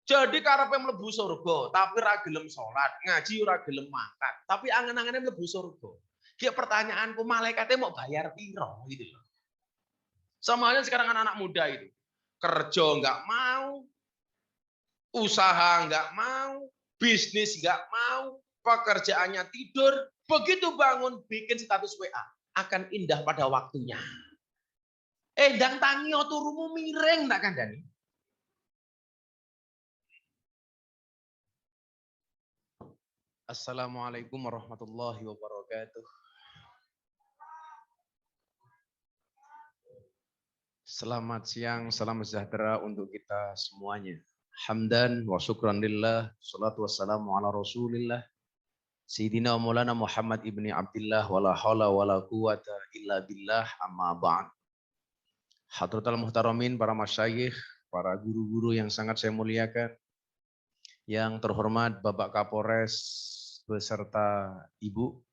Jadi karepe mlebu surga, tapi ora gelem salat, ngaji ora gelem makan, tapi angen-angene mlebu surga. Ki pertanyaanku malaikatnya mau bayar piro gitu loh. Sama halnya sekarang anak-anak muda itu. Kerja nggak mau, usaha nggak mau, bisnis nggak mau, pekerjaannya tidur, begitu bangun bikin status WA, akan indah pada waktunya. Ndang tangi turumu miring tak kandhani. Assalamualaikum warahmatullahi wabarakatuh. Selamat siang, salam sejahtera untuk kita semuanya. Hamdan wa syukran lillah, salatu wassalamu ala rasulillah, Sayyidina Maulana Muhammad ibni Abdillah, wala hawla wala quwata illa billah, amma ba'd. Hadratal muhtaramin, para masyayikh, para guru-guru yang sangat saya muliakan, yang terhormat Bapak Kapolres beserta Ibu,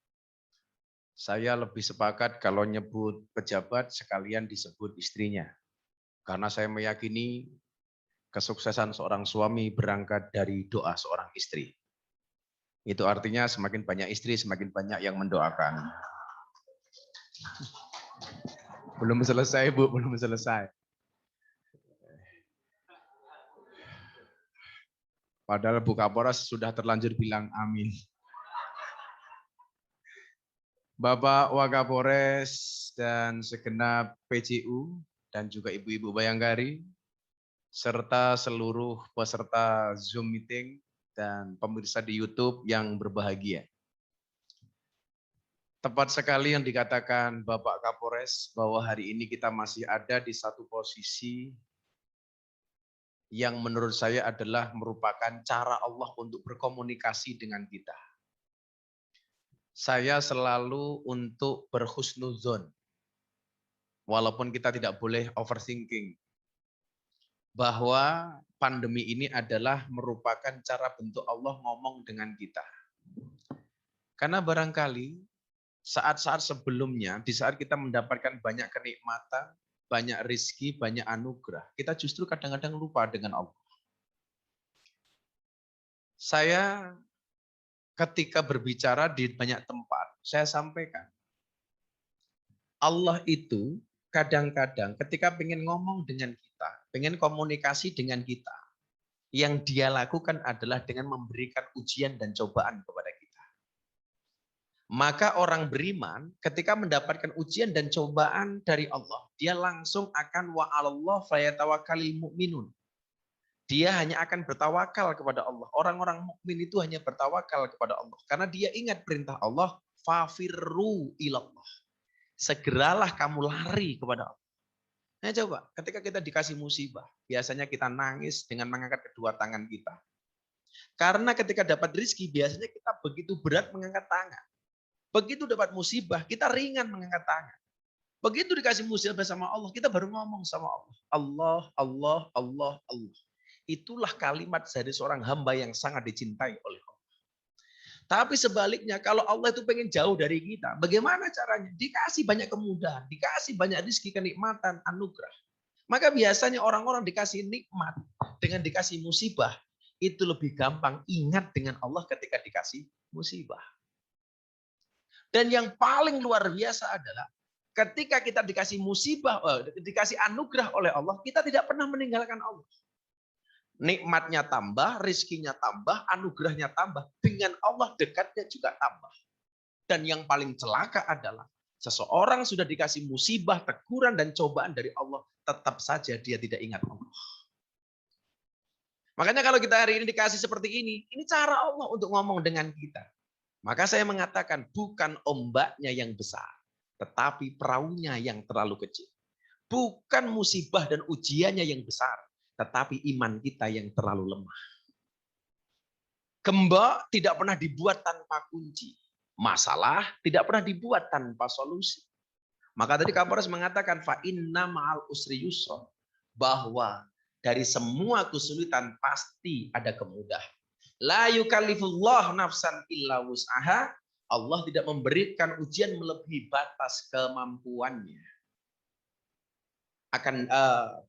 saya lebih sepakat kalau nyebut pejabat sekalian disebut istrinya. Karena saya meyakini kesuksesan seorang suami berangkat dari doa seorang istri. Itu artinya semakin banyak istri, semakin banyak yang mendoakan. Belum selesai, Bu, belum selesai. Padahal Bu Kapolres sudah terlanjur bilang amin. Bapak Wakapolres dan segenap PJU dan juga ibu-ibu Bayangkari, serta seluruh peserta Zoom meeting dan pemirsa di YouTube yang berbahagia. Tepat sekali yang dikatakan Bapak Kapolres bahwa hari ini kita masih ada di satu posisi yang menurut saya adalah merupakan cara Allah untuk berkomunikasi dengan kita. Saya selalu untuk berhusnuzon, walaupun kita tidak boleh overthinking, bahwa pandemi ini adalah merupakan cara bentuk Allah ngomong dengan kita. Karena barangkali saat-saat sebelumnya, di saat kita mendapatkan banyak kenikmatan, banyak rizki, banyak anugerah, kita justru kadang-kadang lupa dengan Allah. Saya ketika berbicara di banyak tempat, saya sampaikan, Allah itu kadang-kadang ketika pengen ngomong dengan kita, pengen komunikasi dengan kita, yang dia lakukan adalah dengan memberikan ujian dan cobaan kepada kita. Maka orang beriman ketika mendapatkan ujian dan cobaan dari Allah, dia langsung akan wa'alallah fayatawakkalil mu'minun. Dia hanya akan bertawakal kepada Allah. Orang-orang mukmin itu hanya bertawakal kepada Allah. Karena dia ingat perintah Allah, fafirru ilallah. Segeralah kamu lari kepada Allah. Nah coba, ketika kita dikasih musibah, biasanya kita nangis dengan mengangkat kedua tangan kita. Karena ketika dapat rezeki, biasanya kita begitu berat mengangkat tangan. Begitu dapat musibah, kita ringan mengangkat tangan. Begitu dikasih musibah sama Allah, kita baru ngomong sama Allah. Allah, Allah, Allah, Allah. Itulah kalimat dari seorang hamba yang sangat dicintai oleh Allah. Tapi sebaliknya, kalau Allah itu pengen jauh dari kita, bagaimana caranya? Dikasih banyak kemudahan, dikasih banyak rezeki, kenikmatan, anugerah. Maka biasanya orang-orang dikasih nikmat dengan dikasih musibah, itu lebih gampang ingat dengan Allah ketika dikasih musibah. Dan yang paling luar biasa adalah ketika kita dikasih musibah, dikasih anugerah oleh Allah, kita tidak pernah meninggalkan Allah. Nikmatnya tambah, rizkinya tambah, anugerahnya tambah. Dengan Allah dekatnya juga tambah. Dan yang paling celaka adalah seseorang sudah dikasih musibah, teguran, dan cobaan dari Allah, tetap saja dia tidak ingat Allah. Makanya kalau kita hari ini dikasih seperti ini cara Allah untuk ngomong dengan kita. Maka saya mengatakan bukan ombaknya yang besar, tetapi perahunya yang terlalu kecil. Bukan musibah dan ujiannya yang besar, tetapi iman kita yang terlalu lemah. Gembok tidak pernah dibuat tanpa kunci. Masalah tidak pernah dibuat tanpa solusi. Maka tadi Kapolres mengatakan fa inna ma'al usri yusra, bahwa dari semua kesulitan pasti ada kemudahan. La yukallifullah nafsan illa wus'aha. Allah tidak memberikan ujian melebihi batas kemampuannya.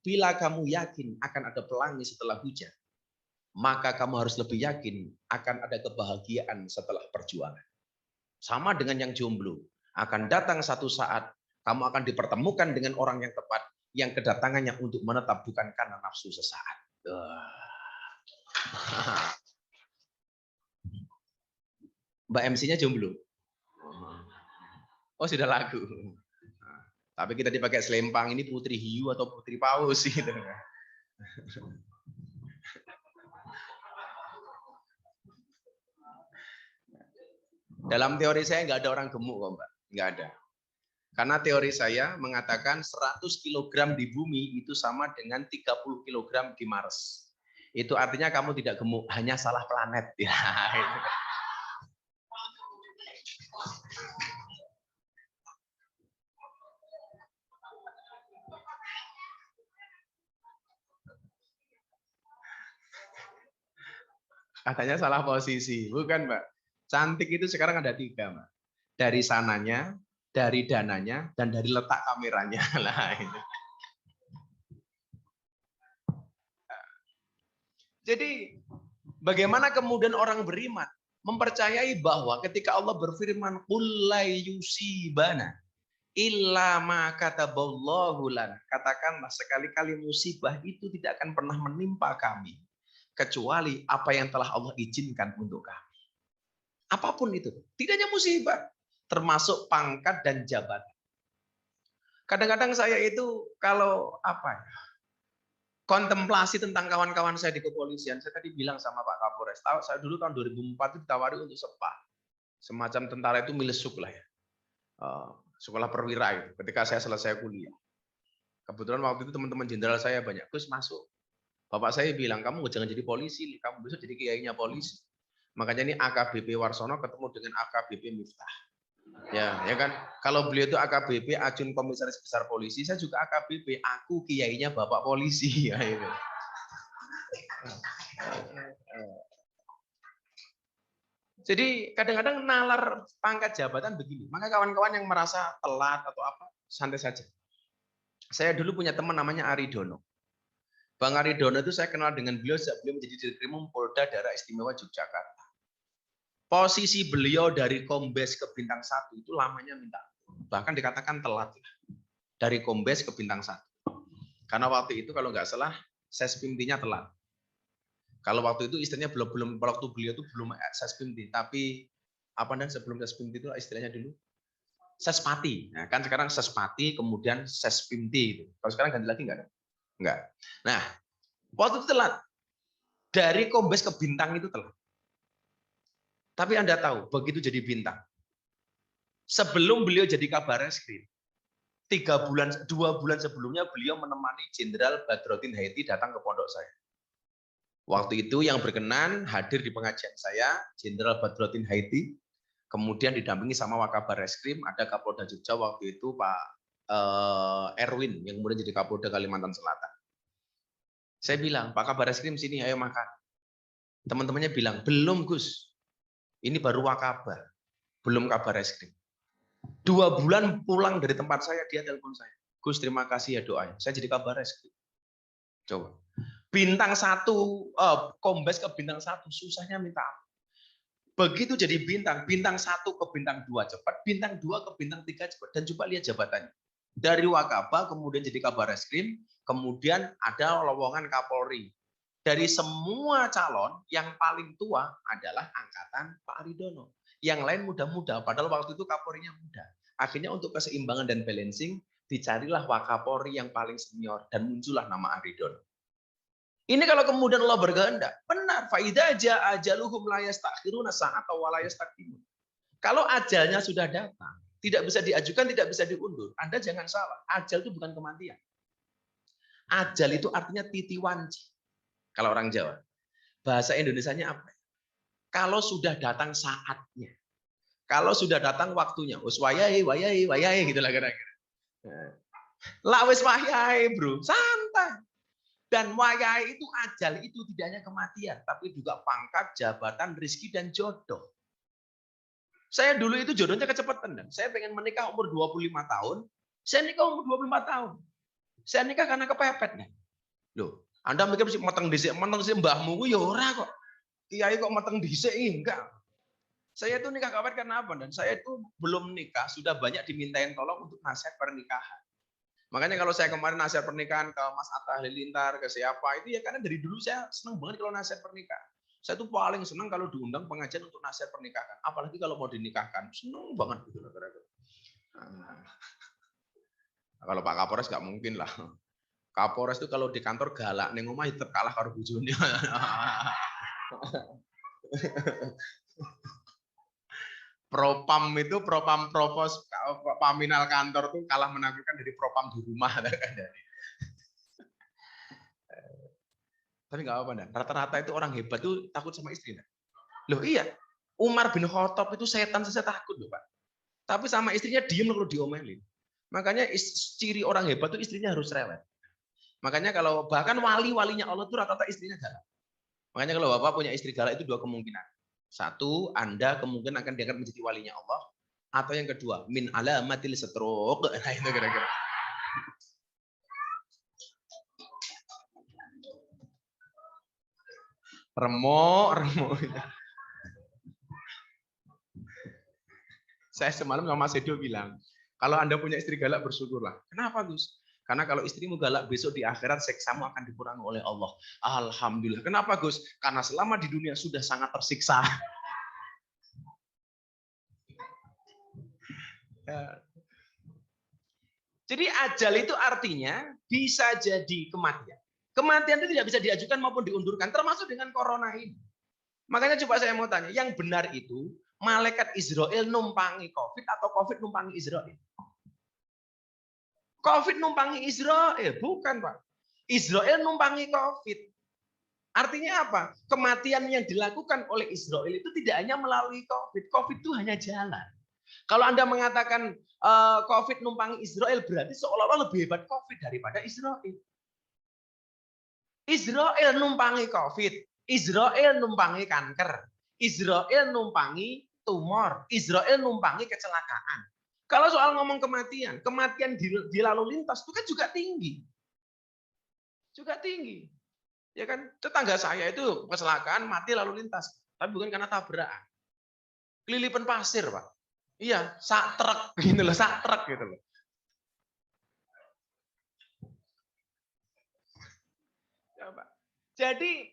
Bila kamu yakin akan ada pelangi setelah hujan, maka kamu harus lebih yakin akan ada kebahagiaan setelah perjuangan. Sama dengan yang jomblo. Akan datang satu saat kamu akan dipertemukan dengan orang yang tepat, yang kedatangannya untuk menetap bukan karena nafsu sesaat. Mbak MC-nya jomblo. Oh, sudah lagu. Tapi kita dipakai selempang, ini putri hiu atau putri paus gitu. Dalam teori saya nggak ada orang gemuk kok, Mbak. Nggak ada. Karena teori saya mengatakan 100 kg di bumi itu sama dengan 30 kg di Mars. Itu artinya kamu tidak gemuk, hanya salah planet. Ya, itu. Katanya salah posisi. Bukan, Mbak. Cantik itu sekarang ada 3, Mbak. Dari sananya, dari dananya, dan dari letak kameranya. Lah, itu. Jadi bagaimana kemudian orang beriman mempercayai bahwa ketika Allah berfirman qul la yusibana illa ma kataballahu lana, katakanlah sekali-kali musibah itu tidak akan pernah menimpa kami kecuali apa yang telah Allah izinkan untuk kami. Apapun itu, tidak hanya musibah, termasuk pangkat dan jabatan. Kadang-kadang saya itu kalau kontemplasi tentang kawan-kawan saya di kepolisian, saya tadi bilang sama Pak Kapolres, saya dulu tahun 2004 itu ditawari untuk SEPA, semacam tentara itu milesuk lah ya, sekolah perwira itu, ketika saya selesai kuliah. Kebetulan waktu itu teman-teman jenderal saya banyak, Gus masuk. Bapak saya bilang, kamu jangan jadi polisi, kamu besok jadi kiainya polisi. Makanya ini AKBP Warsono ketemu dengan AKBP Miftah. Ya kan. Kalau beliau itu AKBP, Ajun Komisaris Besar Polisi, saya juga AKBP, aku kiainya Bapak Polisi. Ya, itu. Jadi kadang-kadang nalar pangkat jabatan begini. Maka kawan-kawan yang merasa telat atau apa, santai saja. Saya dulu punya teman namanya Aridono. Bang Aridono itu saya kenal dengan beliau sejak beliau menjadi Dirkrimum Polda Daerah Istimewa Yogyakarta. Posisi beliau dari Kombes ke Bintang 1 itu lamanya minta, bahkan dikatakan telat dari Kombes ke Bintang 1. Karena waktu itu kalau nggak salah Sespimtinya telat. Kalau waktu itu istilahnya belum waktu beliau itu belum Sespimti, tapi sebelum Sespimti itu istilahnya dulu Sespati. Nah, kan sekarang Sespati kemudian Sespimti itu. Kalau sekarang ganti lagi nggak ada? Nggak. Nah, waktu itu telat. Dari Kombes ke Bintang itu telat. Tapi Anda tahu, begitu jadi bintang, sebelum beliau jadi Kabar Reskrim, 2 bulan sebelumnya beliau menemani Jenderal Badrodin Haiti datang ke pondok saya. Waktu itu yang berkenan hadir di pengajian saya, Jenderal Badrodin Haiti, kemudian didampingi sama Wakabar Reskrim, ada Kapolda Jogja waktu itu Pak Erwin, yang kemudian jadi Kapolda Kalimantan Selatan. Saya bilang, Pak Kabar Reskrim sini, ayo makan. Teman-temannya bilang, belum Gus. Ini baru Wakabar, belum Kabar Reskrim. 2 bulan pulang dari tempat saya, dia telepon saya. Gus, terima kasih ya doanya. Saya jadi Kabar Reskrim. Coba. Bintang 1, Kombes ke Bintang 1, susahnya minta ampun. Begitu jadi bintang 1 ke Bintang 2 cepat, Bintang 2 ke Bintang 3 cepat. Dan coba lihat jabatannya. Dari Wakaba, kemudian jadi Kabar Reskrim, kemudian ada lowongan Kapolri. Dari semua calon, yang paling tua adalah angkatan Pak Aridono. Yang lain muda-muda, padahal waktu itu Kapolrinya muda. Akhirnya untuk keseimbangan dan balancing, dicarilah Wakapolri yang paling senior, dan muncullah nama Aridono. Ini kalau kemudian Allah berkehendak, benar. Fa'idha ja'a ajaluhum la yastakhiruna sa'ata wa la yastaqdimun. Kalau ajalnya sudah datang, tidak bisa diajukan, tidak bisa diundur. Anda jangan salah, ajal itu bukan kematian. Ajal itu artinya titiwanci. Kalau orang Jawa. Bahasa Indonesianya apa? Kalau sudah datang saatnya. Kalau sudah datang waktunya. Wis wayahe gitulah kira-kira. Lah wis wayahe, Bro. Santai. Dan wayahe itu ajal itu tidak hanya kematian, tapi juga pangkat, jabatan, rezeki dan jodoh. Saya dulu itu jodohnya kecepatan. Dan saya pengen menikah umur 25 tahun. Saya nikah umur 25 tahun. Saya nikah karena kepepet. Loh, Anda mikir mesti meteng dhisik mbahmu ku ya ora kok. Kiai kok meteng dhisik enggak. Saya itu nikah kawin karena apa? Dan saya itu belum nikah, sudah banyak dimintain tolong untuk nasihat pernikahan. Makanya kalau saya kemarin nasihat pernikahan ke Mas Atta Halilintar, ke siapa, itu ya karena dari dulu saya senang banget kalau nasihat pernikahan. Saya tuh paling senang kalau diundang pengajian untuk nasihat pernikahan. Apalagi kalau mau dinikahkan, senang banget gitu loh. Nah, kalau Pak Kapolres nggak mungkin lah. Kapolres itu kalau di kantor galak, neng omah tetap kalah karo bojone. Propam itu propam provos paminal kantor tuh kalah menakutkan dari propam di rumah. Tapi nggak apa-apa, rata-rata itu orang hebat tuh takut sama istri. Loh iya, Umar bin Khattab itu setan saja takut loh Pak. Tapi sama istrinya diem kalau diomelin. Makanya ciri orang hebat tuh istrinya harus rewel. Makanya kalau bahkan wali-walinya Allah tuh rata-rata istrinya galak. Makanya kalau Bapak punya istri galak itu dua kemungkinan. Satu, Anda kemungkinan akan diangkat menjadi walinya Allah. Atau yang kedua, min alamatil stroke. Nah itu kira-kira. Remuk. Saya semalam sama Mas Edo bilang, kalau Anda punya istri galak bersyukurlah. Kenapa Gus? Karena kalau istrimu galak besok di akhirat seksamu akan dikurangi oleh Allah. Alhamdulillah. Kenapa Gus? Karena selama di dunia sudah sangat tersiksa. Jadi ajal itu artinya bisa jadi kematian. Kematian itu tidak bisa diajukan maupun diundurkan, termasuk dengan corona ini. Makanya coba saya mau tanya, yang benar itu malaikat Israel numpangi COVID atau COVID numpangi Israel? COVID numpangi Israel, bukan Pak. Israel numpangi COVID. Artinya apa? Kematian yang dilakukan oleh Israel itu tidak hanya melalui COVID. COVID itu hanya jalan. Kalau Anda mengatakan COVID numpangi Israel, berarti seolah-olah lebih hebat COVID daripada Israel. Israel numpangi COVID. Israel numpangi kanker. Israel numpangi tumor. Israel numpangi kecelakaan. Kalau soal ngomong kematian di lalu lintas itu kan juga tinggi. Juga tinggi. Ya kan, tetangga saya itu kecelakaan mati lalu lintas, tapi bukan karena tabrakan. Kelilipan pasir, Pak. Iya, sak truk gitu loh, sak truk gitu loh. Jadi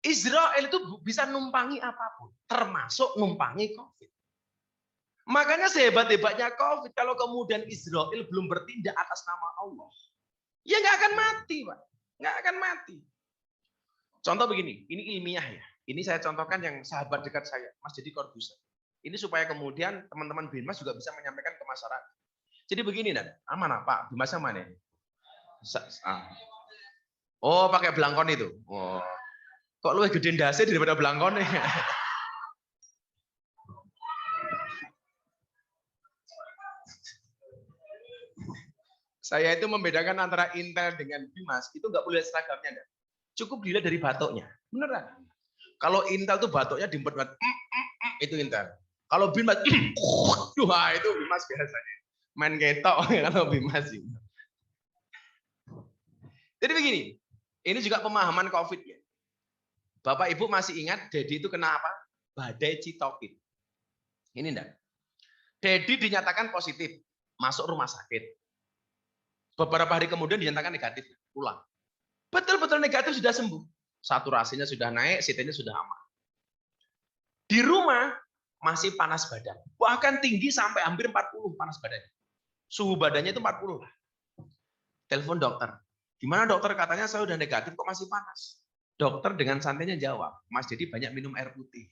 Israel itu bisa numpangi apapun, termasuk numpangi COVID. Makanya sehebat-hebatnya COVID, kalau kemudian Israel belum bertindak atas nama Allah, ya nggak akan mati, Pak. Nggak akan mati. Contoh begini, ini ilmiah ya. Ini saya contohkan yang sahabat dekat saya, Mas Deddy Corbuzier. Ini supaya kemudian teman-teman Binmas juga bisa menyampaikan ke masyarakat. Jadi begini, Dan. Mana Pak? Binmasnya mana? Oh, pakai belangkon itu. Oh. Kok lu gede ndase daripada belangkon nih? Saya itu membedakan antara Intel dengan Binmas, itu nggak boleh seragamnya. Dan. Cukup dilihat dari batuknya. Beneran. Kalau Intel tuh batuknya diempet-empet, itu Intel. Kalau Binmas, wah itu Binmas biasanya. Main ketok kalau Binmas. Jadi begini, ini juga pemahaman COVID ya. Bapak Ibu masih ingat Dedi itu kena apa? Badai Citokin. Ini enggak. Dedi dinyatakan positif, masuk rumah sakit. Beberapa hari kemudian dinyatakan negatif, pulang. Betul-betul negatif sudah sembuh. Saturasinya sudah naik, CT-nya sudah aman. Di rumah masih panas badan. Bahkan tinggi sampai hampir 40 panas badannya. Suhu badannya itu 40 lah. Telepon dokter. Gimana dokter? Katanya saya udah negatif kok masih panas. Dokter dengan santainya jawab, Mas Dedi banyak minum air putih.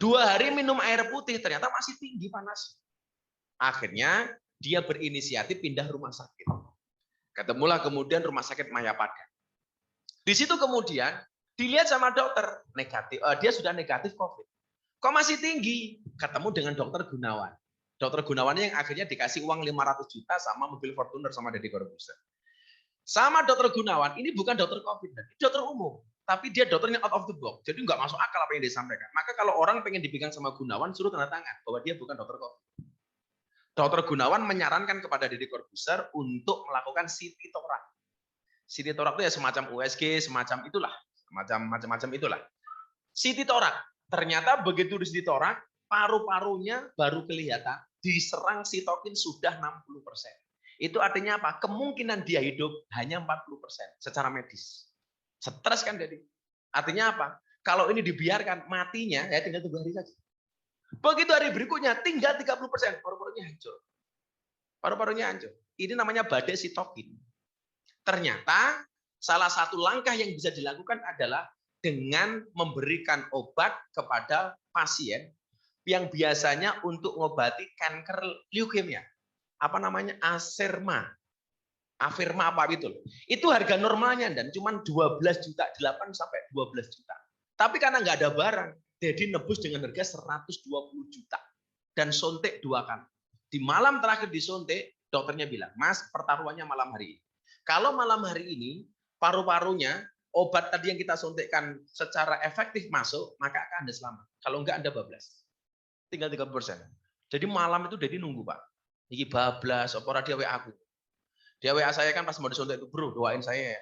2 hari minum air putih, ternyata masih tinggi panas. Akhirnya dia berinisiatif pindah rumah sakit. Ketemulah kemudian rumah sakit Mayapada. Di situ kemudian dilihat sama dokter, negatif. Dia sudah negatif COVID. Kok masih tinggi? Ketemu dengan dokter Gunawan. Dokter Gunawan yang akhirnya dikasih uang 500 juta sama mobil Fortuner sama Deddy Corbuzier. Sama dokter Gunawan, ini bukan dokter COVID, ini dokter umum. Tapi dia dokternya out of the box. Jadi nggak masuk akal apa yang disampaikan. Maka kalau orang pengen dipegang sama Gunawan, suruh tanda tangan bahwa dia bukan dokter COVID. Dokter Gunawan menyarankan kepada Deddy Corbuzier untuk melakukan CT thorax. CT torak itu ya semacam USG, semacam itulah, macam-macam itulah. CT torak, ternyata begitu di CT torak, paru-parunya baru kelihatan diserang sitokin sudah 60%. Itu artinya apa? Kemungkinan dia hidup hanya 40% secara medis. Stres kan jadi. Artinya apa? Kalau ini dibiarkan, matinya ya tinggal 2 hari saja. Begitu hari berikutnya tinggal 30%, paru-parunya hancur. Paru-parunya hancur. Ini namanya badai sitokin. Ternyata salah satu langkah yang bisa dilakukan adalah dengan memberikan obat kepada pasien yang biasanya untuk mengobati kanker leukemia. Apa namanya? Aferma apa itu? Itu harga normalnya dan cuma 12 juta, 8 sampai 12 juta. Tapi karena nggak ada barang, jadi nebus dengan harga 120 juta dan suntik 2 kali. Di malam terakhir disuntik, dokternya bilang, Mas, pertaruhannya malam hari ini. Kalau malam hari ini paru-parunya obat tadi yang kita suntikkan secara efektif masuk, maka akan Anda selamat. Kalau enggak Anda bablas. Tinggal 30%. Jadi malam itu jadi nunggu, Pak. Iki bablas, apa dia WA aku. Dia WA saya kan pas mau disuntik itu, bro, doain saya ya.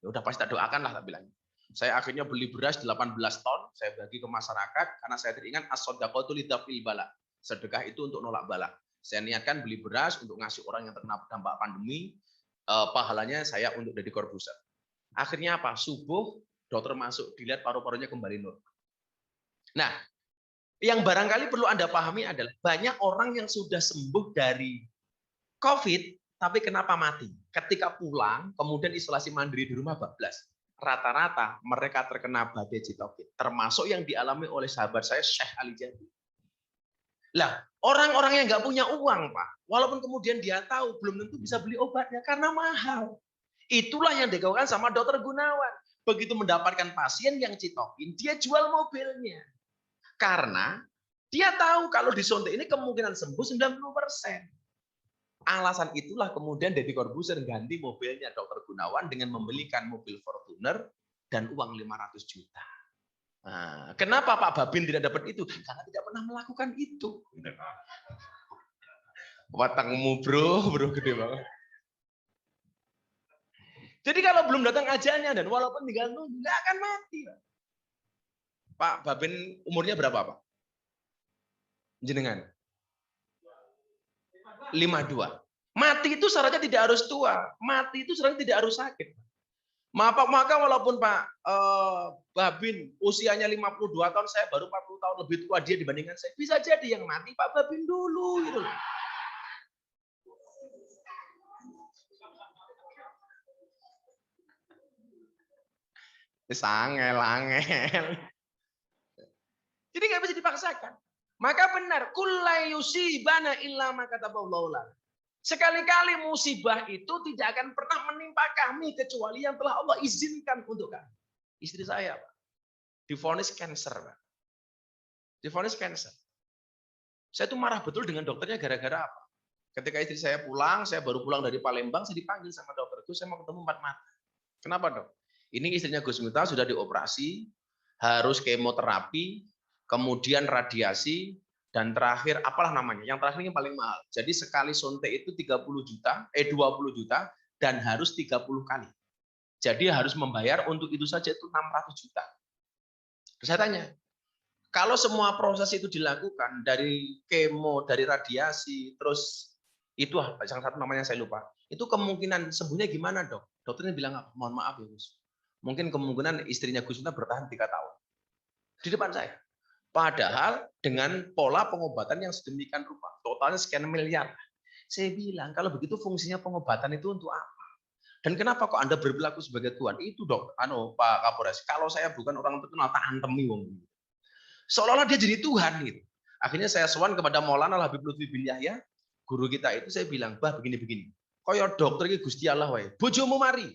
Ya udah pasti tak doakan lah, tak bilang. Saya akhirnya beli beras 18 ton, saya bagi ke masyarakat karena saya teringat as-shadaqatu lidaf'il bala. Sedekah itu untuk nolak bala. Saya niatkan beli beras untuk ngasih orang yang terkena dampak pandemi, pahalanya saya untuk jadi korbuser. Akhirnya apa? Subuh dokter masuk, dilihat paru-parunya kembali normal. Nah, yang barangkali perlu Anda pahami adalah banyak orang yang sudah sembuh dari COVID, tapi kenapa mati? Ketika pulang, kemudian isolasi mandiri di rumah bablas. Rata-rata mereka terkena badai sitokin, termasuk yang dialami oleh sahabat saya Syekh Ali Jaber. Lah, orang-orang yang nggak punya uang, Pak, walaupun kemudian dia tahu belum tentu bisa beli obatnya karena mahal. Itulah yang dilakukan sama Dokter Gunawan. Begitu mendapatkan pasien yang sitokin, dia jual mobilnya. Karena dia tahu kalau disuntik ini kemungkinan sembuh 90%. Alasan itulah kemudian Deddy Corbuzier ganti mobilnya Dokter Gunawan dengan membelikan mobil Fortuner dan uang 500 juta. Nah, kenapa Pak Babin tidak dapat itu? Karena tidak pernah melakukan itu. Watangmu bro gede banget. Jadi kalau belum datang ajalnya dan walaupun tinggal nunggu, nggak akan mati. Pak Babin umurnya berapa Pak? Jenengan? 52. Mati itu syaratnya tidak harus tua. Mati itu syaratnya tidak harus sakit. Maka walaupun Pak Babin usianya 52 tahun, saya baru 40 tahun lebih tua dia dibandingkan saya. Bisa jadi yang mati Pak Babin dulu. Gitu. Angel. Jadi nggak bisa dipaksakan. Maka benar, kullai yusibana illa ma kataballahu lana. Sekali-kali musibah itu tidak akan pernah menimpa kami kecuali yang telah Allah izinkan untuk kami. Istri saya, Pak, divonis kanker, Pak. Divonis kanker. Saya tuh marah betul dengan dokternya gara-gara apa? Ketika istri saya pulang, saya baru pulang dari Palembang, saya dipanggil sama dokter itu, saya mau ketemu 4 mata. Kenapa, Dok? Ini istrinya Gus Miftah sudah dioperasi, harus kemoterapi, kemudian radiasi, dan terakhir apalah namanya, yang terakhir yang paling mahal. Jadi sekali suntik itu 20 juta dan harus 30 kali. Jadi harus membayar untuk itu saja itu 600 juta. Terus saya tanya, kalau semua proses itu dilakukan dari kemo, dari radiasi, terus itu yang satu namanya saya lupa. Itu kemungkinan sembuhnya gimana, Dok? Dokternya bilang apa? Mohon maaf ya, Gus. Mungkin kemungkinan istrinya Gus Miftah bertahan 3 tahun. Di depan saya. Padahal dengan pola pengobatan yang sedemikian rupa, totalnya sekian miliar. Saya bilang, kalau begitu fungsinya pengobatan itu untuk apa? Dan kenapa kok Anda berperilaku sebagai Tuhan? Itu Dok, Pak Kapolres, kalau saya bukan orang terkenal, tak antemi wong. Seolah-olah dia jadi Tuhan gitu. Akhirnya saya sowan kepada Maulana Habib Lutfi bin Yahya, guru kita itu, saya bilang, bah begini-begini. Kaya dokter iki Gusti Allah wae. Bojomu mari.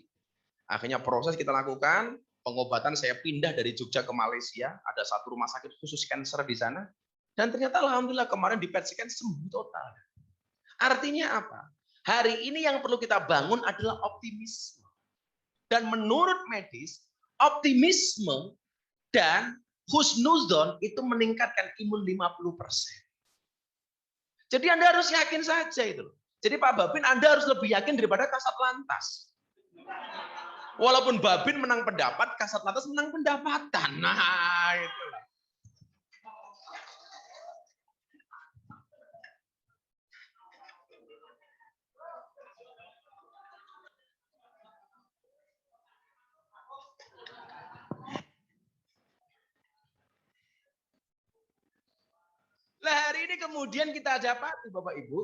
Akhirnya proses kita lakukan, pengobatan saya pindah dari Jogja ke Malaysia, ada satu rumah sakit khusus kanker di sana, dan ternyata alhamdulillah kemarin di PET scan sembuh total. Artinya apa? Hari ini yang perlu kita bangun adalah optimisme. Dan menurut medis, optimisme dan husnuzon itu meningkatkan imun 50%. Jadi Anda harus yakin saja itu. Jadi Pak Babin, Anda harus lebih yakin daripada Kasat Lantas. Walaupun Babin menang pendapat, Kasat Lantas menang pendapatan. Nah, itu. Lah hari ini kemudian kita dapati Bapak Ibu,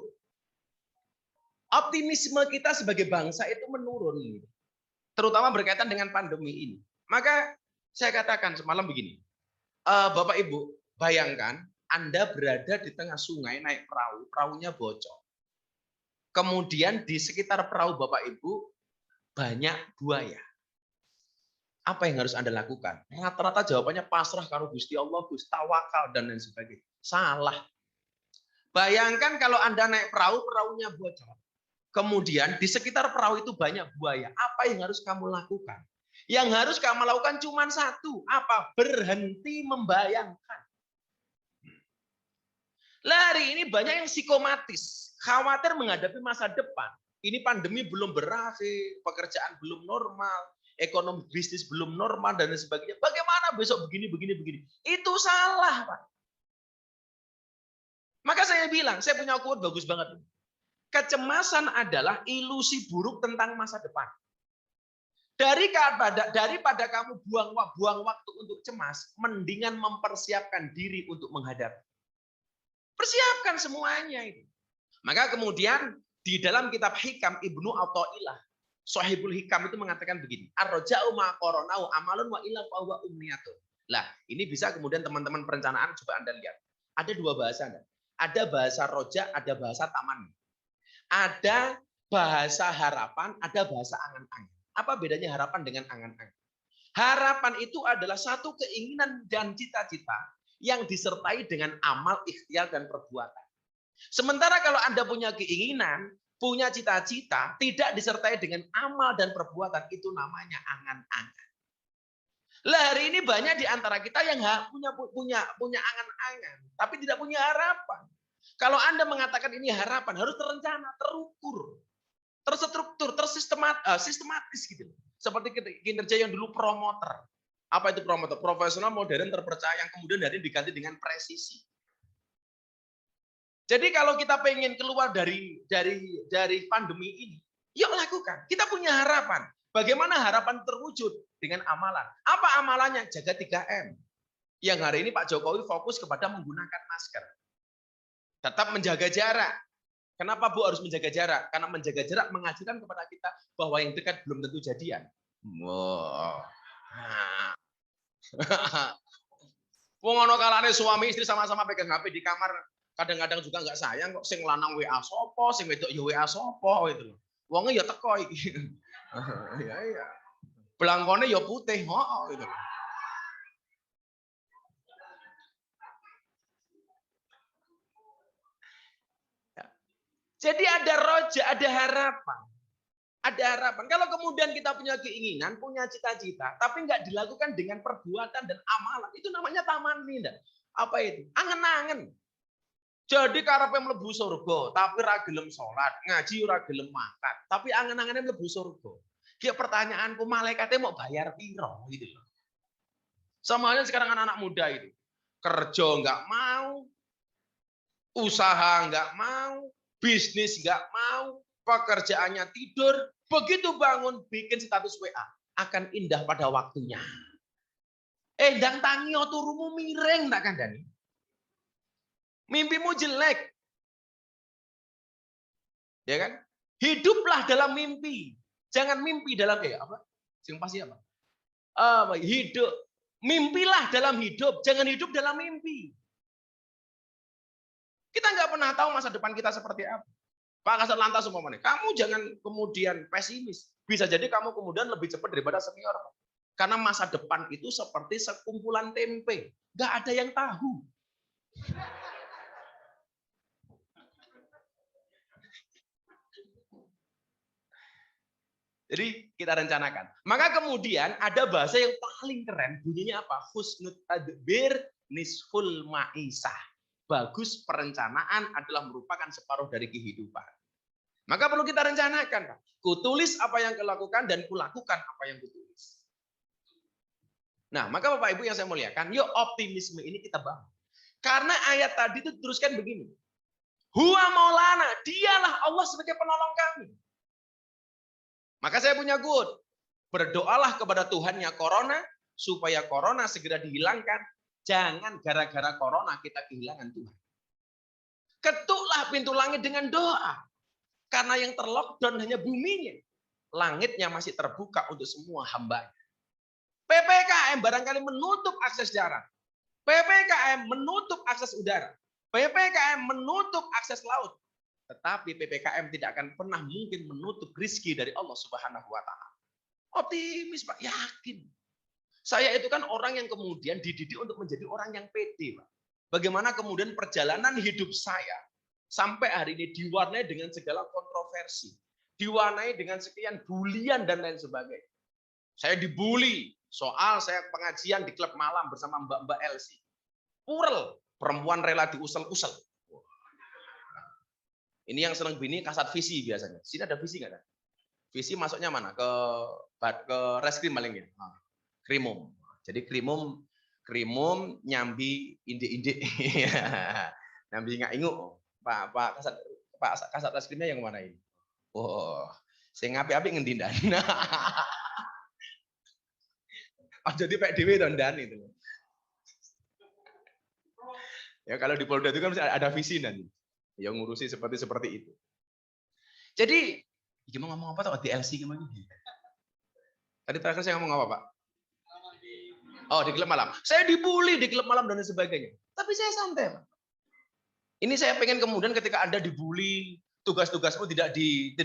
optimisme kita sebagai bangsa itu menurun, terutama berkaitan dengan pandemi ini. Maka saya katakan semalam begini, Bapak Ibu, bayangkan Anda berada di tengah sungai naik perahu, perahunya bocor. Kemudian di sekitar perahu Bapak Ibu banyak buaya. Apa yang harus Anda lakukan? Rata-rata jawabannya pasrah karo Gusti Allah, Gus, tawakal dan lain sebagainya. Salah. Bayangkan kalau Anda naik perahu, perahunya bocor. Kemudian di sekitar perahu itu banyak buaya. Apa yang harus kamu lakukan? Yang harus kamu lakukan cuma satu. Apa? Berhenti membayangkan. Lah hari ini banyak yang psikomatis. Khawatir menghadapi masa depan. Ini pandemi belum berakhir. Pekerjaan belum normal. Ekonomi bisnis belum normal dan lain sebagainya. Bagaimana besok begini, begini, begini. Itu salah, Pak. Maka saya bilang, saya punya quote bagus banget. Kecemasan adalah ilusi buruk tentang masa depan. Daripada kamu buang waktu untuk cemas, mendingan mempersiapkan diri untuk menghadapi. Persiapkan semuanya itu. Maka kemudian di dalam kitab Hikam Ibnu Athaillah, Shahibul Hikam itu mengatakan begini, ar-raja'u ma qaranau amalun wa illa fa huwa umniyatun. Lah, ini bisa kemudian teman-teman perencanaan coba Anda lihat. Ada dua bahasa, ada bahasa roja, ada bahasa taman. Ada bahasa harapan, ada bahasa angan-angan. Apa bedanya harapan dengan angan-angan? Harapan itu adalah satu keinginan dan cita-cita yang disertai dengan amal, ikhtiar, dan perbuatan. Sementara kalau Anda punya keinginan, punya cita-cita, tidak disertai dengan amal dan perbuatan, itu namanya angan-angan. Lah hari ini banyak di antara kita yang punya angan-angan, tapi tidak punya harapan. Kalau Anda mengatakan ini harapan, harus terencana, terukur, terstruktur, sistematis gitu. Seperti kinerja yang dulu promoter. Apa itu promoter? Profesional, modern, terpercaya, yang kemudian hari ini diganti dengan presisi. Jadi kalau kita pengen keluar dari pandemi ini, yuk lakukan. Kita punya harapan. Bagaimana harapan terwujud? Dengan amalan. Apa amalannya? Jaga 3M. Yang hari ini Pak Jokowi fokus kepada menggunakan masker. Tetap menjaga jarak. Kenapa Bu harus menjaga jarak? Karena menjaga jarak mengajarkan kepada kita bahwa yang dekat belum tentu jadian. Wow. Wong ono kalane suami istri sama-sama pegang HP di kamar, kadang-kadang juga nggak sayang kok, sing lanang WA sopo, sing wedok ya WA sopo gitu loh. Wonge ya teko iki. Iya. Belangkone ya putih, gitu. Jadi ada roja, ada harapan. Ada harapan. Kalau kemudian kita punya keinginan, punya cita-cita, tapi nggak dilakukan dengan perbuatan dan amalan, itu namanya taman ninda. Apa itu? Angen-angen. Jadi karepe mlebu surga, tapi ra gelem salat, ngaji ora gelem makan, tapi angen-angene mlebu surga. Ki pertanyaanku, malaikatnya mau bayar piro gitu loh. Sama halnya sekarang anak-anak muda itu. Kerja nggak mau, usaha nggak mau, bisnis nggak mau, pekerjaannya tidur, begitu bangun bikin status WA, akan indah pada waktunya. Ndang tangi turumu miring tak kandani. Mimpimu jelek. Ya kan? Hiduplah dalam mimpi. Jangan mimpi dalam apa? Sing pasti apa? Hidup. Mimpilah dalam hidup, jangan hidup dalam mimpi. Kita nggak pernah tahu masa depan kita seperti apa. Pak Kasat Lantas umpamanya, kamu jangan kemudian pesimis. Bisa jadi kamu kemudian lebih cepat daripada senior. Karena masa depan itu seperti sekumpulan tempe. Nggak ada yang tahu. Jadi kita rencanakan. Maka kemudian ada bahasa yang paling keren, bunyinya apa? Husnul tadbir nisful ma'isah. Bagus perencanaan adalah merupakan separuh dari kehidupan. Maka perlu kita rencanakan, Pak. Kutulis apa yang kulakukan dan kulakukan apa yang kutulis. Nah, maka Bapak Ibu yang saya muliakan, yuk optimisme ini kita bangun. Karena ayat tadi itu teruskan begini. Huwa maulana, dialah Allah sebagai penolong kami. Maka saya punya quote. Berdoalah kepada Tuhannya corona, supaya corona segera dihilangkan. Jangan gara-gara corona kita kehilangan Tuhan. Ketuklah pintu langit dengan doa. Karena yang terlockdown hanya buminya. Langitnya masih terbuka untuk semua hamba. PPKM barangkali menutup akses darat. PPKM menutup akses udara. PPKM menutup akses laut. Tetapi PPKM tidak akan pernah mungkin menutup rezeki dari Allah Subhanahu wa taala. Optimis, Pak, yakin. Saya itu kan orang yang kemudian dididik untuk menjadi orang yang pede, Pak. Bagaimana kemudian perjalanan hidup saya sampai hari ini diwarnai dengan segala kontroversi, diwarnai dengan sekian bulian dan lain sebagainya. Saya dibully soal saya pengajian di klub malam bersama Mbak Elsie. Purel, perempuan rela diusel-usel. Ini yang senang bini kasat visi biasanya. Sini ada visi nggak ada? Visi masuknya mana? Ke reskrim paling ya. Krimum. Jadi krimum nyambi indik-indik. Nyambi nggak inguk. Pak kasat reskrimnya yang mana ini? Oh, saya ngapi-api ngendindan. Oh, jadi Pak Dewi dan itu. Ya kalau di Polda itu kan ada visi nanti yang ngurusi seperti itu. Jadi gimana ngomong apa tuh di LC gimana? Tadi terakhir saya ngomong apa, Pak? Oh, di klub malam. Saya dibully di klub malam dan sebagainya. Tapi saya santai, Pak. Ini saya pengen kemudian ketika Anda dibully, tugas-tugasmu tidak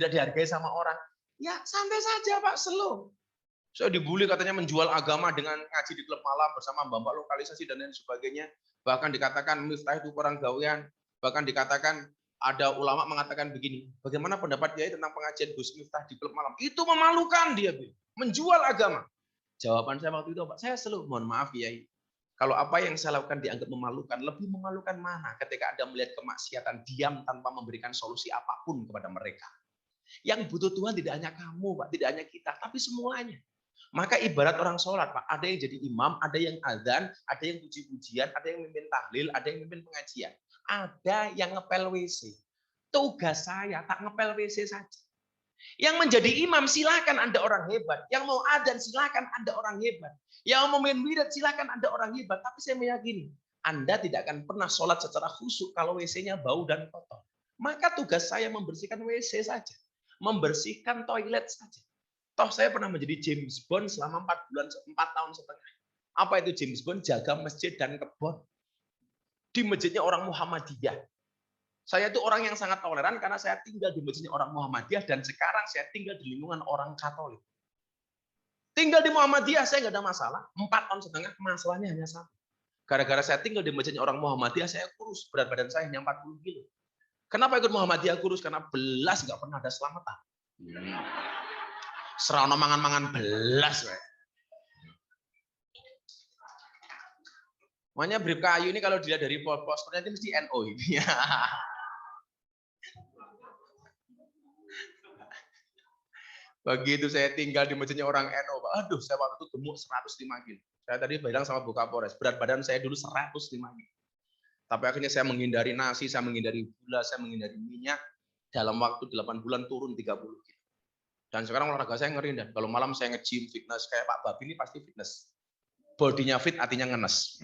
dihargai sama orang. Ya, santai saja, Pak, slow. Saya dibully katanya menjual agama dengan ngaji di klub malam bersama mbak-mbak lokalisasi dan lain sebagainya. Bahkan dikatakan Miftah itu kurang gawean. Bahkan dikatakan ada ulama mengatakan begini, bagaimana pendapat Kiai tentang pengajian Gus Miftah di klub malam? Itu memalukan dia, menjual agama. Jawaban saya waktu itu, Pak, saya selalu mohon maaf Kiai. Kalau apa yang saya lakukan dianggap memalukan, lebih memalukan mana ketika Anda melihat kemaksiatan diam tanpa memberikan solusi apapun kepada mereka. Yang butuh Tuhan tidak hanya kamu, Pak, tidak hanya kita, tapi semuanya. Maka ibarat orang sholat, Pak, ada yang jadi imam, ada yang azan, ada yang puji-pujian, ada yang mimpin tahlil, ada yang mimpin pengajian. Ada yang ngepel WC. Tugas saya tak ngepel WC saja. Yang menjadi imam silakan Anda orang hebat. Yang mau adzan silakan Anda orang hebat. Yang mau main wirid silakan Anda orang hebat. Tapi saya meyakini Anda tidak akan pernah sholat secara khusyuk kalau WC-nya bau dan kotor. Maka tugas saya membersihkan WC saja. Membersihkan toilet saja. Toh saya pernah menjadi James Bond selama 4 tahun setengah. Apa itu James Bond? Jaga masjid dan kebun. Di masjidnya orang Muhammadiyah. Saya itu orang yang sangat toleran karena saya tinggal di masjidnya orang Muhammadiyah dan sekarang saya tinggal di lingkungan orang Katolik. Tinggal di Muhammadiyah saya nggak ada masalah. 4 tahun setengah masalahnya hanya satu. Gara-gara saya tinggal di masjidnya orang Muhammadiyah saya kurus. Berat badan saya hanya 40 kilo. Kenapa ikut Muhammadiyah kurus? Karena belas nggak pernah ada selamatan. Serana mangan-mangan belas. Makanya Brib Kayu ini kalau dilihat dari posternya itu mesti NO ini. Begitu saya tinggal di masjidnya orang NO, Pak. Aduh, saya waktu itu gemuk 105 kilo. Saya tadi bilang sama Bu Kapolres, berat badan saya dulu 105 kilo. Tapi akhirnya saya menghindari nasi, saya menghindari gula, saya menghindari minyak. Dalam waktu 8 bulan turun 30 kilo. Dan sekarang olahraga saya ngeri, dan kalau malam saya nge-gym fitness kayak Pak Babi ini pasti fitness. Bodinya fit, artinya ngenes.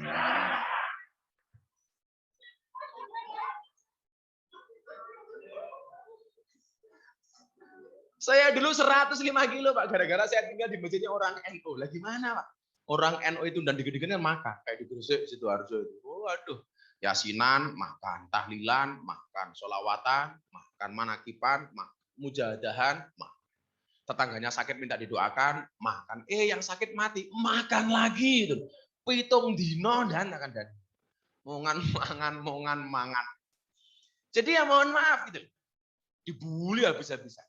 Saya dulu 105 kilo, Pak, gara-gara saya tinggal di masjidnya orang NU. Lah gimana, Pak? Orang NU itu dan digede-gedean makan kayak di Gresik, Sidoarjo itu. Waduh, yasinan makan, tahlilan makan, sholawatan makan, manakipan makan, mujadahan makan. Tetangganya sakit minta didoakan, makan. Yang sakit mati, makan lagi itu. Pitung dino dan akan dan. Mongan mangan. Jadi ya mohon maaf gitu. Dibully habis-habisan.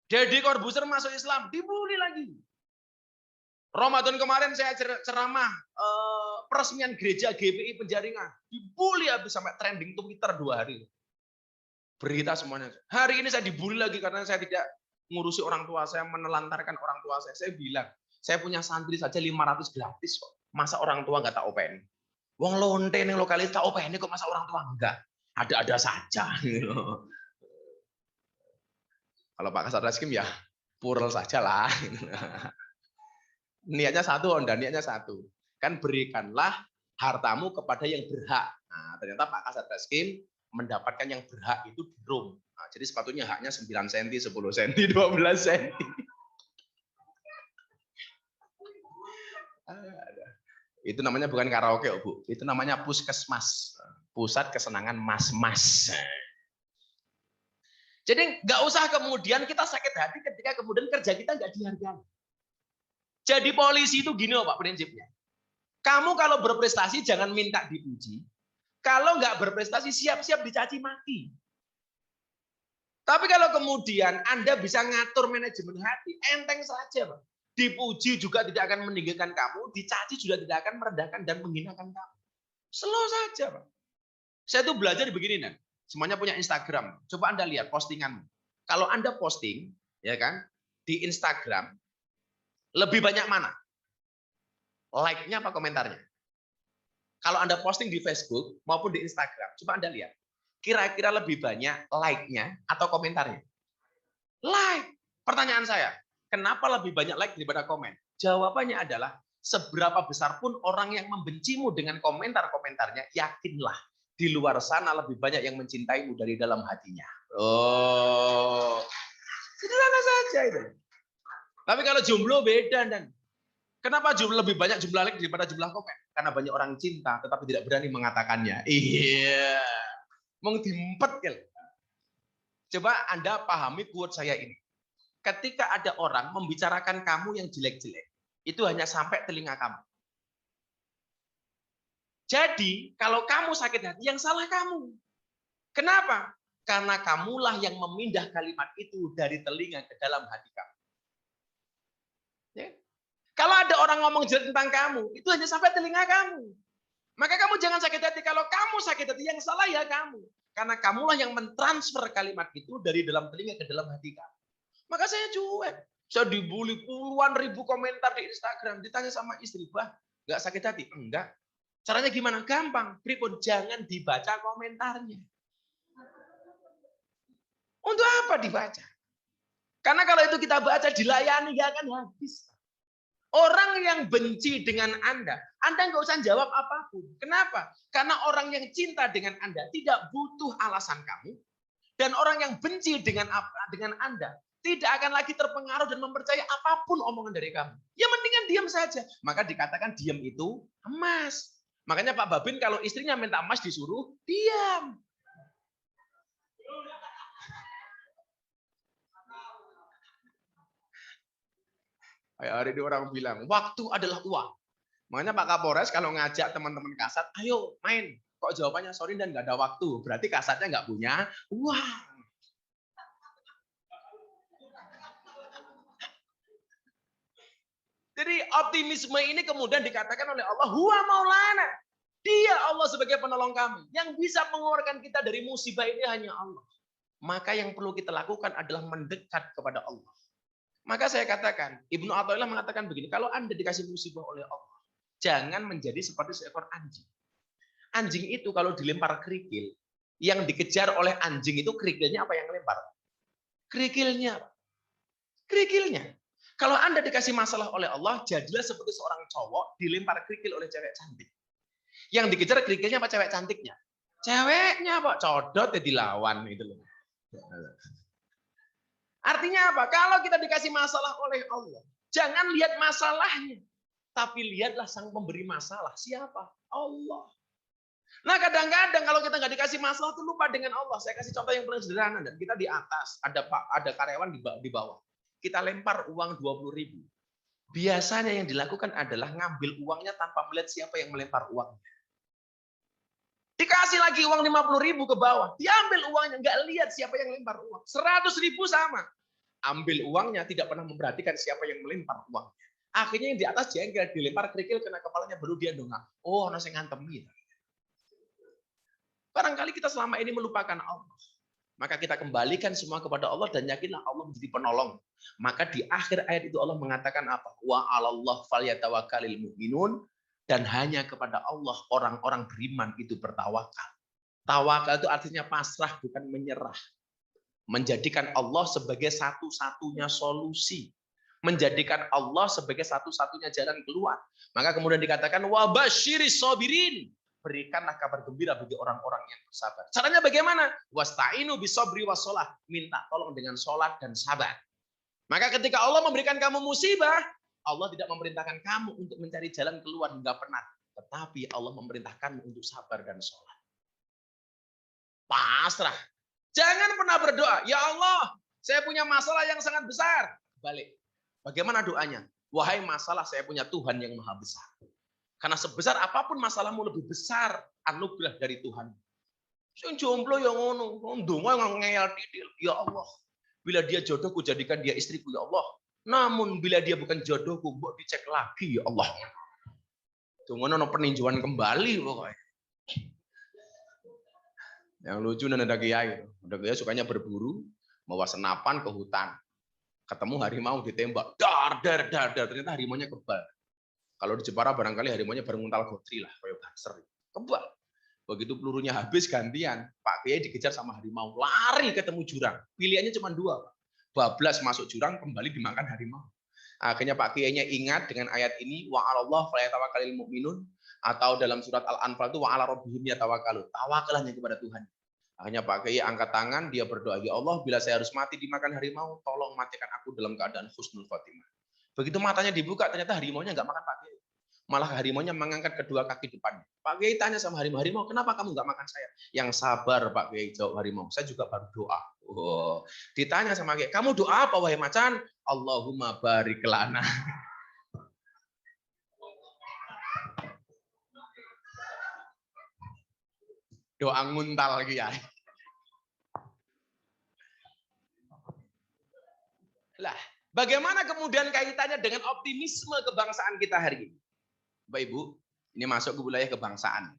Deddy Corbuzier masuk Islam, dibully lagi. Ramadan kemarin saya ceramah peresmian gereja GPI Penjaringan, dibully habis sampai trending Twitter 2 hari. Berita semuanya. Hari ini saya dibully lagi karena saya tidak ngurusi orang tua saya, menelantarkan orang tua saya. Saya bilang, saya punya santri saja 500 gratis kok. Masa orang tua nggak tak OPN? Wong lonte ning lokalis tak OPN kok, masa orang tua enggak? Ada-ada saja. Kalau Pak Kasat Reskrim ya purel saja lah. Niatnya satu, Onda, niatnya satu. Kan berikanlah hartamu kepada yang berhak. Nah, ternyata Pak Kasat Reskrim mendapatkan yang berhak itu di room. Nah, jadi sepatunya haknya 9 cm, 10 cm, 12 cm. Itu namanya bukan karaoke, Bu. Itu namanya puskesmas. Pusat kesenangan mas-mas. Jadi nggak usah kemudian kita sakit hati ketika kemudian kerja kita nggak dihargai. Jadi polisi itu gini Pak prinsipnya. Kamu kalau berprestasi jangan minta dipuji. Kalau nggak berprestasi siap-siap dicaci maki. Tapi kalau kemudian Anda bisa ngatur manajemen hati, enteng saja Pak. Dipuji juga tidak akan meninggikan kamu, dicaci juga tidak akan merendahkan dan menghinakan kamu. Slow saja Pak. Saya tuh belajar begini nih. Semuanya punya Instagram. Coba Anda lihat postinganmu. Kalau Anda posting, ya kan, di Instagram, lebih banyak mana? Like-nya apa komentarnya? Kalau Anda posting di Facebook maupun di Instagram, coba Anda lihat. Kira-kira lebih banyak like-nya atau komentarnya? Like. Pertanyaan saya, kenapa lebih banyak like daripada komen? Jawabannya adalah, seberapa besar pun orang yang membencimu dengan komentar-komentarnya, yakinlah, di luar sana lebih banyak yang mencintaimu dari dalam hatinya. Oh, sederhana saja itu. Tapi kalau jomblo beda, dan kenapa lebih banyak jumlah like daripada jumlah komen? Karena banyak orang cinta, tetapi tidak berani mengatakannya. Iya, mau diempet ya. Coba Anda pahami quote saya ini. Ketika ada orang membicarakan kamu yang jelek-jelek, itu hanya sampai telinga kamu. Jadi, kalau kamu sakit hati, yang salah kamu. Kenapa? Karena kamulah yang memindah kalimat itu dari telinga ke dalam hati kamu. Ya. Kalau ada orang ngomong jelek tentang kamu, itu hanya sampai telinga kamu. Maka kamu jangan sakit hati. Kalau kamu sakit hati, yang salah ya kamu. Karena kamulah yang mentransfer kalimat itu dari dalam telinga ke dalam hati kamu. Maka saya cuek. Saya dibully puluhan ribu komentar di Instagram. Ditanya sama istri, bah, nggak sakit hati? Enggak. Caranya gimana? Gampang. Pripun, jangan dibaca komentarnya. Untuk apa dibaca? Karena kalau itu kita baca, dilayani, nggak akan habis. Orang yang benci dengan Anda nggak usah jawab apapun. Kenapa? Karena orang yang cinta dengan Anda tidak butuh alasan kamu. Dan orang yang benci dengan Anda tidak akan lagi terpengaruh dan mempercayai apapun omongan dari kamu. Ya mendingan diam saja. Maka dikatakan diam itu emas. Makanya Pak Babin kalau istrinya minta emas disuruh diam. Hari ini orang bilang, waktu adalah uang. Makanya Pak Kapolres kalau ngajak teman-teman kasat, ayo main. Kok jawabannya sorry dan nggak ada waktu. Berarti kasatnya nggak punya uang. Jadi optimisme ini kemudian dikatakan oleh Allah, huwa maulana. Dia Allah sebagai penolong kami. Yang bisa mengeluarkan kita dari musibah ini hanya Allah. Maka yang perlu kita lakukan adalah mendekat kepada Allah. Maka saya katakan, Ibnu Athaillah mengatakan begini, kalau Anda dikasih musibah oleh Allah, jangan menjadi seperti seekor anjing. Anjing itu kalau dilempar kerikil, yang dikejar oleh anjing itu kerikilnya apa yang lempar? Kerikilnya. Kerikilnya. Kalau Anda dikasih masalah oleh Allah, jadilah seperti seorang cowok dilempar kerikil oleh cewek cantik. Yang dikejar kerikilnya apa cewek cantiknya? Ceweknya, Pak. Codot ya dilawan itu loh. Artinya apa? Kalau kita dikasih masalah oleh Allah, jangan lihat masalahnya, tapi lihatlah sang pemberi masalah. Siapa? Allah. Nah kadang-kadang kalau kita nggak dikasih masalah tuh lupa dengan Allah. Saya kasih contoh yang paling sederhana, dan kita di atas ada karyawan di bawah. Kita lempar uang 20.000. Biasanya yang dilakukan adalah ngambil uangnya tanpa melihat siapa yang melempar uangnya. Dikasih lagi uang 50.000 ke bawah, diambil uangnya, nggak lihat siapa yang lempar uang. 100.000 sama. Ambil uangnya, tidak pernah memperhatikan siapa yang melempar uangnya. Akhirnya yang di atas jengkel, dilempar kerikil kena kepalanya, baru dia dongak. Oh, nasi ngantem gitu. Barangkali kita selama ini melupakan Allah. Maka kita kembalikan semua kepada Allah dan yakinlah Allah menjadi penolong. Maka di akhir ayat itu Allah mengatakan apa? Wa 'alallah falyatawakkalul mu'minun, dan hanya kepada Allah orang-orang beriman itu bertawakal. Tawakal itu artinya pasrah, bukan menyerah. Menjadikan Allah sebagai satu-satunya solusi. Menjadikan Allah sebagai satu-satunya jalan keluar. Maka kemudian dikatakan wa basyiris sabirin. Berikanlah kabar gembira bagi orang-orang yang bersabar. Caranya bagaimana? Wasta'inu bisabri wassalah. Minta tolong dengan sholat dan sabar. Maka ketika Allah memberikan kamu musibah, Allah tidak memerintahkan kamu untuk mencari jalan keluar hingga penat. Tetapi Allah memerintahkan untuk sabar dan sholat. Pasrah. Jangan pernah berdoa, ya Allah, saya punya masalah yang sangat besar. Balik. Bagaimana doanya? Wahai masalah, saya punya Tuhan yang maha besar. Karena sebesar apapun masalahmu lebih besar anugerah dari Tuhan. Sing jomblo yang ngono, ndonga ngeyel titil. Ya Allah, bila dia jodohku jadikan dia istriku ya Allah. Namun bila dia bukan jodohku, mbok dicek lagi ya Allah. Dongono ono peninjauan kembali pokoknya. Yang lucu ada kiai. Ada kiai sukanya berburu, bawa senapan ke hutan. Ketemu harimau ditembak, dar. Ternyata harimaunya kebal. Kalau di Jepara barangkali harimaunya bermuntal gotri lah, kayak banser. Kebal. Begitu pelurunya habis gantian, Pak Kiai dikejar sama harimau, lari ketemu jurang. Pilihannya cuma dua, Pak. Bablas masuk jurang, kembali dimakan harimau. Akhirnya Pak Kiainya ingat dengan ayat ini, wa 'alallah falyatawakkalul mu'minun, atau dalam surat Al-Anfal itu wa 'ala rabbihim yatawakkalun. Tawakal hanya kepada Tuhan. Akhirnya Pak Kiai angkat tangan, dia berdoa, ya Allah, bila saya harus mati dimakan harimau, tolong matikan aku dalam keadaan husnul khotimah. Begitu matanya dibuka, ternyata harimaunya nggak makan Pak Kiai. Malah harimaunya mengangkat kedua kaki depannya. Pak Kiai tanya sama harimau, kenapa kamu nggak makan saya? Yang sabar Pak Kiai, jawab harimau. Saya juga baru doa. Oh. Ditanya sama Kiai, kamu doa apa wahai macan? Allahumma barik lana. Doa nguntal Kiai. Lah, bagaimana kemudian kaitannya dengan optimisme kebangsaan kita hari ini? Bapak Ibu, ini masuk ke wilayah kebangsaan.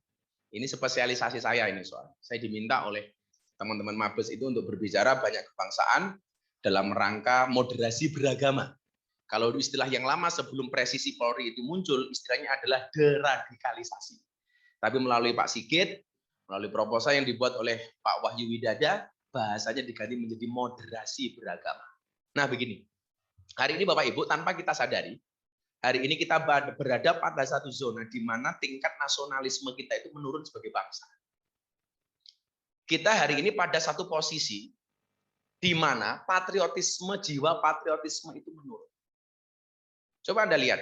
Ini spesialisasi saya ini soal. Saya diminta oleh teman-teman Mabes itu untuk berbicara banyak kebangsaan dalam rangka moderasi beragama. Kalau istilah yang lama sebelum presisi Polri itu muncul, istilahnya adalah deradikalisasi. Tapi melalui Pak Sigit, melalui proposal yang dibuat oleh Pak Wahyu Widada, bahasanya diganti menjadi moderasi beragama. Nah begini, hari ini Bapak Ibu tanpa kita sadari, hari ini kita berada pada satu zona di mana tingkat nasionalisme kita itu menurun sebagai bangsa. Kita hari ini pada satu posisi di mana patriotisme, jiwa patriotisme itu menurun. Coba Anda lihat.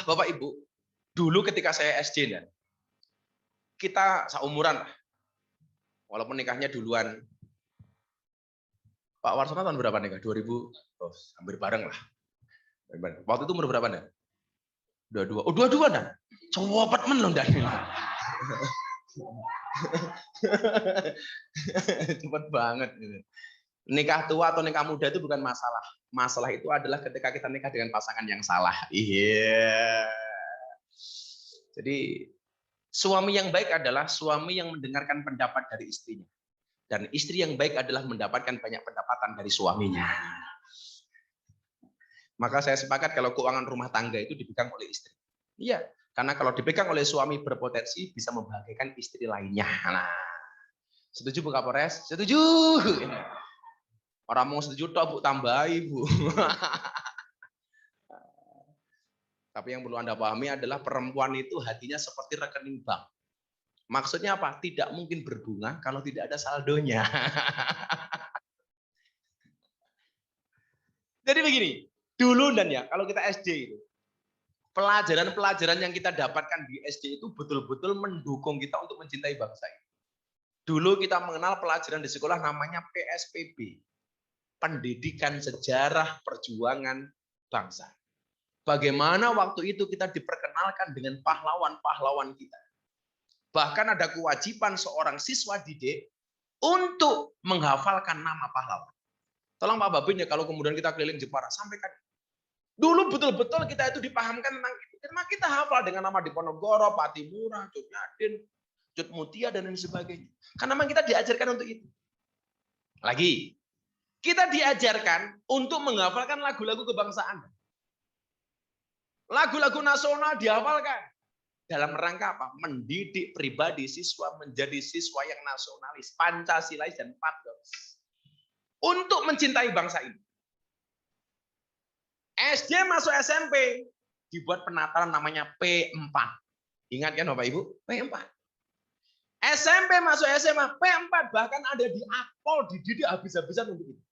Bapak Ibu, dulu ketika saya SD, kita seumuran lah. Walaupun nikahnya duluan. Pak Warsono tahun berapa nikah? 2000? Oh, hampir bareng lah. Waktu itu umur berapa nih? 22. Oh, 22 dah. Cepet men loh dah. Cepet banget. Nikah tua atau nikah muda itu bukan masalah. Masalah itu adalah ketika kita nikah dengan pasangan yang salah. Iya. Jadi suami yang baik adalah suami yang mendengarkan pendapat dari istrinya. Dan istri yang baik adalah mendapatkan banyak pendapatan dari suaminya. Maka saya sepakat kalau keuangan rumah tangga itu dipegang oleh istri. Iya, karena kalau dipegang oleh suami berpotensi bisa membahagiakan istri lainnya. Nah, setuju Bu Kapolres? Setuju. Orang mau setuju toh Bu, tambahi Bu. Tapi yang perlu Anda pahami adalah perempuan itu hatinya seperti rekening bank. Maksudnya apa? Tidak mungkin berbunga kalau tidak ada saldonya. Jadi begini, dulu dan ya, kalau kita SD itu, pelajaran-pelajaran yang kita dapatkan di SD itu betul-betul mendukung kita untuk mencintai bangsa ini. Dulu kita mengenal pelajaran di sekolah namanya PSPB, Pendidikan Sejarah Perjuangan Bangsa. Bagaimana waktu itu kita diperkenalkan dengan pahlawan-pahlawan kita. Bahkan ada kewajiban seorang siswa didik untuk menghafalkan nama pahlawan. Tolong Pak Babin ya, kalau kemudian kita keliling Jepara, sampaikan. Dulu betul-betul kita itu dipahamkan tentang itu. Karena kita hafal dengan nama Diponegoro, Patimura, Cutnyadin. Cut Mutia dan lain sebagainya. Karena memang kita diajarkan untuk itu. Lagi, kita diajarkan untuk menghafalkan lagu-lagu kebangsaan. Lagu-lagu nasional dihafalkan. Dalam rangka apa? Mendidik pribadi siswa menjadi siswa yang nasionalis, Pancasilais dan patriotis. Untuk mencintai bangsa ini. SD masuk SMP, dibuat penataran namanya P4. Ingat kan Bapak Ibu? P4. SMP masuk SMA, P4. Bahkan ada di Akpol, dididik habis-habisan untuk itu.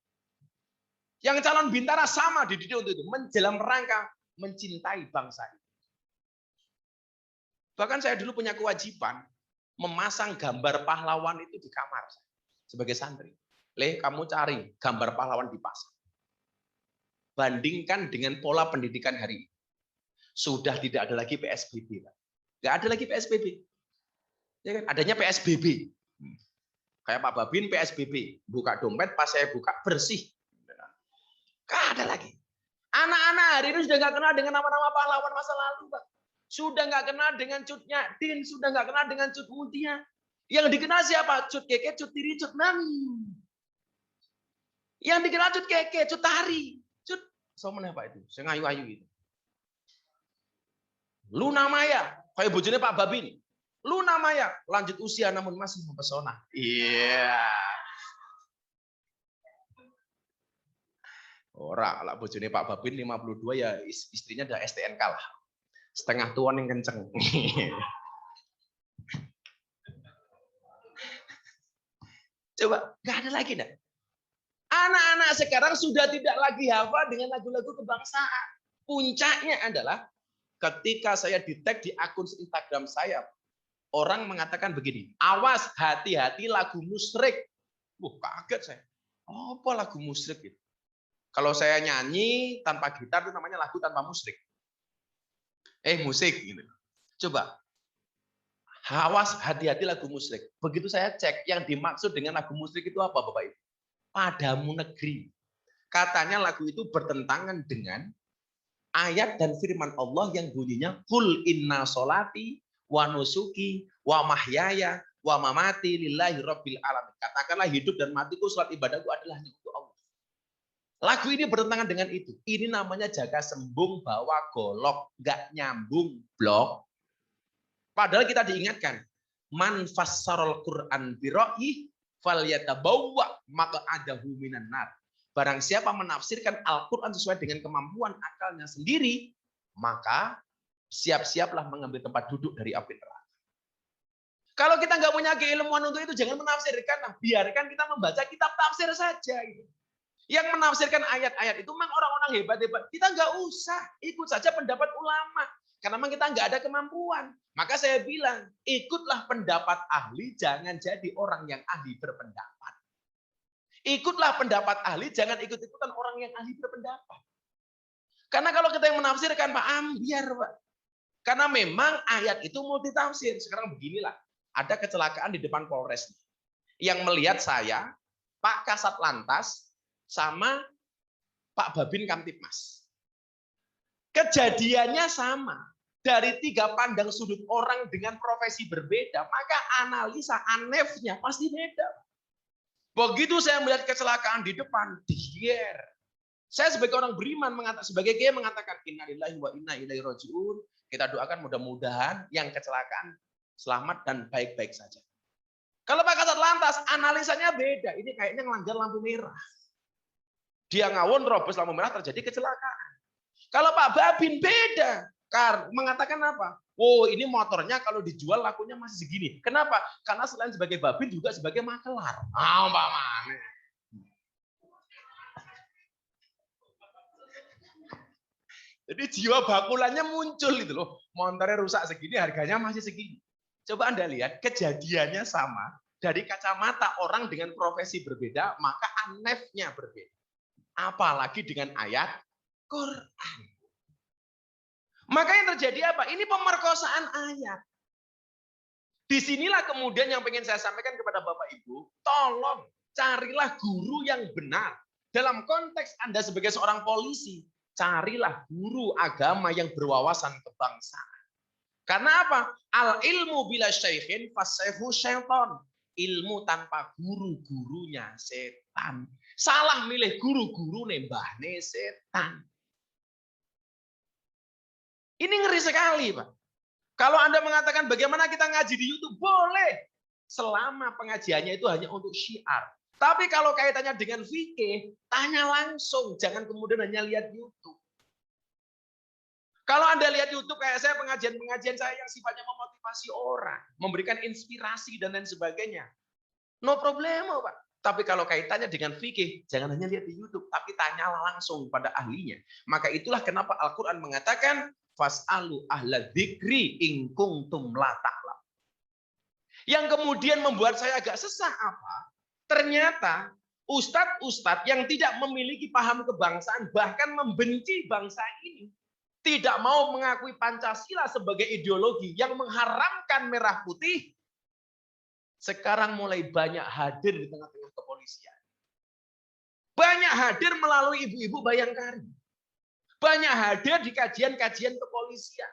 Yang calon Bintara sama dididik untuk itu. Dalam rangka mencintai bangsa ini. Bahkan saya dulu punya kewajiban memasang gambar pahlawan itu di kamar saya sebagai santri. Kamu cari gambar pahlawan dipasang. Bandingkan dengan pola pendidikan hari ini. Sudah tidak ada lagi PSBB. Nggak ada lagi PSBB. Ya kan? Adanya PSBB. Kayak Pak Babin PSBB. Buka dompet, pas saya buka, bersih. Nggak ada lagi. Anak-anak hari ini sudah nggak kenal dengan nama-nama pahlawan masa lalu, Pak. Sudah nggak kenal dengan Cut Nyadin, sudah nggak kenal dengan Cut Mutia. Yang dikenal siapa? Cut Keke, Cut Tiri, Cut Nami. Yang dikenal Cut Keke, Cut Tari. Cut, sama apa itu? Saya ngayu-ayu itu. Luna Maya, kayak bojone Pak Babin. Luna Maya, lanjut usia namun masih mempesona. Iya. Ora, lah bojone Pak Babin 52 ya istrinya udah STNK lah. Setengah tuan yang kenceng. Coba, nggak ada lagi dah. Anak-anak sekarang sudah tidak lagi hafal dengan lagu-lagu kebangsaan. Puncaknya adalah ketika saya di-tag di akun Instagram saya, orang mengatakan begini, awas hati-hati lagu musyrik. Kaget saya. Apa lagu musyrik itu? Kalau saya nyanyi tanpa gitar itu namanya lagu tanpa musyrik. Musik gitu. Coba. Awas hati-hati lagu musyrik. Begitu saya cek yang dimaksud dengan lagu musyrik itu apa Bapak Ibu? Padamu negeri. Katanya lagu itu bertentangan dengan ayat dan firman Allah yang bunyinya Qul inna sholati wa nusuki wa mahyaya wa mamati lillahi rabbil alamin. Katakanlah hidup dan matiku, salat ibadahku adalah hanya untuk Allah. Lagu ini bertentangan dengan itu. Ini namanya jaga sembung bawa golok, nggak nyambung blok. Padahal kita diingatkan, man fassarul Qur'an bi ra'yi falyatabawwa maq'adahu minan nar. Barang siapa menafsirkan Al-Qur'an sesuai dengan kemampuan akalnya sendiri, maka siap-siaplah mengambil tempat duduk dari api neraka. Kalau kita nggak punya keilmuan untuk itu, jangan menafsirkan. Nah, biarkan kita membaca kitab tafsir saja. Gitu. Yang menafsirkan ayat-ayat itu memang orang-orang hebat-hebat. Kita nggak usah, ikut saja pendapat ulama. Karena memang kita nggak ada kemampuan. Maka saya bilang, ikutlah pendapat ahli, jangan jadi orang yang ahli berpendapat. Ikutlah pendapat ahli, jangan ikut-ikutan orang yang ahli berpendapat. Karena kalau kita yang menafsirkan, Pak, ambiar, Pak. Karena memang ayat itu multitafsir. Sekarang beginilah, ada kecelakaan di depan Polres. Yang melihat saya, Pak Kasat Lantas, sama Pak Babin Kamtipmas. Kejadiannya sama. Dari 3 pandang sudut orang dengan profesi berbeda, maka analisa anefnya pasti beda. Begitu saya melihat kecelakaan di depan, dier. Saya sebagai orang beriman, sebagai kiai mengatakan, innalillahi wa inna ilaihi rajiun. Kita doakan mudah-mudahan yang kecelakaan selamat dan baik-baik saja. Kalau Pak Kasat Lantas, analisanya beda. Ini kayaknya ngelanggar lampu merah. Dia ngawon, terobos lampu merah, terjadi kecelakaan. Kalau Pak Babin beda. Mengatakan apa? Oh, ini motornya kalau dijual lakunya masih segini. Kenapa? Karena selain sebagai Babin juga sebagai makelar. Pak Mane. Jadi jiwa bakulannya muncul itu loh. Motornya rusak segini, harganya masih segini. Coba Anda lihat, kejadiannya sama. Dari kacamata orang dengan profesi berbeda, maka anefnya berbeda. Apalagi dengan ayat Quran. Maka yang terjadi apa? Ini pemerkosaan ayat. Disinilah kemudian yang pengen saya sampaikan kepada Bapak Ibu, tolong carilah guru yang benar. Dalam konteks Anda sebagai seorang polisi, carilah guru agama yang berwawasan kebangsaan. Karena apa? Al ilmu bila syaikhin fasayhu syaiton. Ilmu tanpa guru-gurunya setan. Salah milih guru-guru nembahne setan. Ini ngeri sekali, Pak. Kalau Anda mengatakan bagaimana kita ngaji di YouTube, boleh. Selama pengajiannya itu hanya untuk syiar. Tapi kalau kaitannya dengan fikih, tanya langsung. Jangan kemudian hanya lihat YouTube. Kalau Anda lihat YouTube kayak saya, pengajian-pengajian saya yang sifatnya memotivasi orang, memberikan inspirasi dan lain sebagainya. No problem, Pak. Tapi kalau kaitannya dengan fikih, jangan hanya lihat di YouTube, tapi tanyalah langsung pada ahlinya. Maka itulah kenapa Al-Quran mengatakan, fas'alu ahla dzikri in kuntum la ta'lam. Yang kemudian membuat saya agak sesah apa? Ternyata ustadz-ustadz yang tidak memiliki paham kebangsaan, bahkan membenci bangsa ini, tidak mau mengakui Pancasila sebagai ideologi yang mengharamkan merah putih, sekarang mulai banyak hadir di tengah-tengah kepolisian. Banyak hadir melalui ibu-ibu Bayangkari. Banyak hadir di kajian-kajian kepolisian.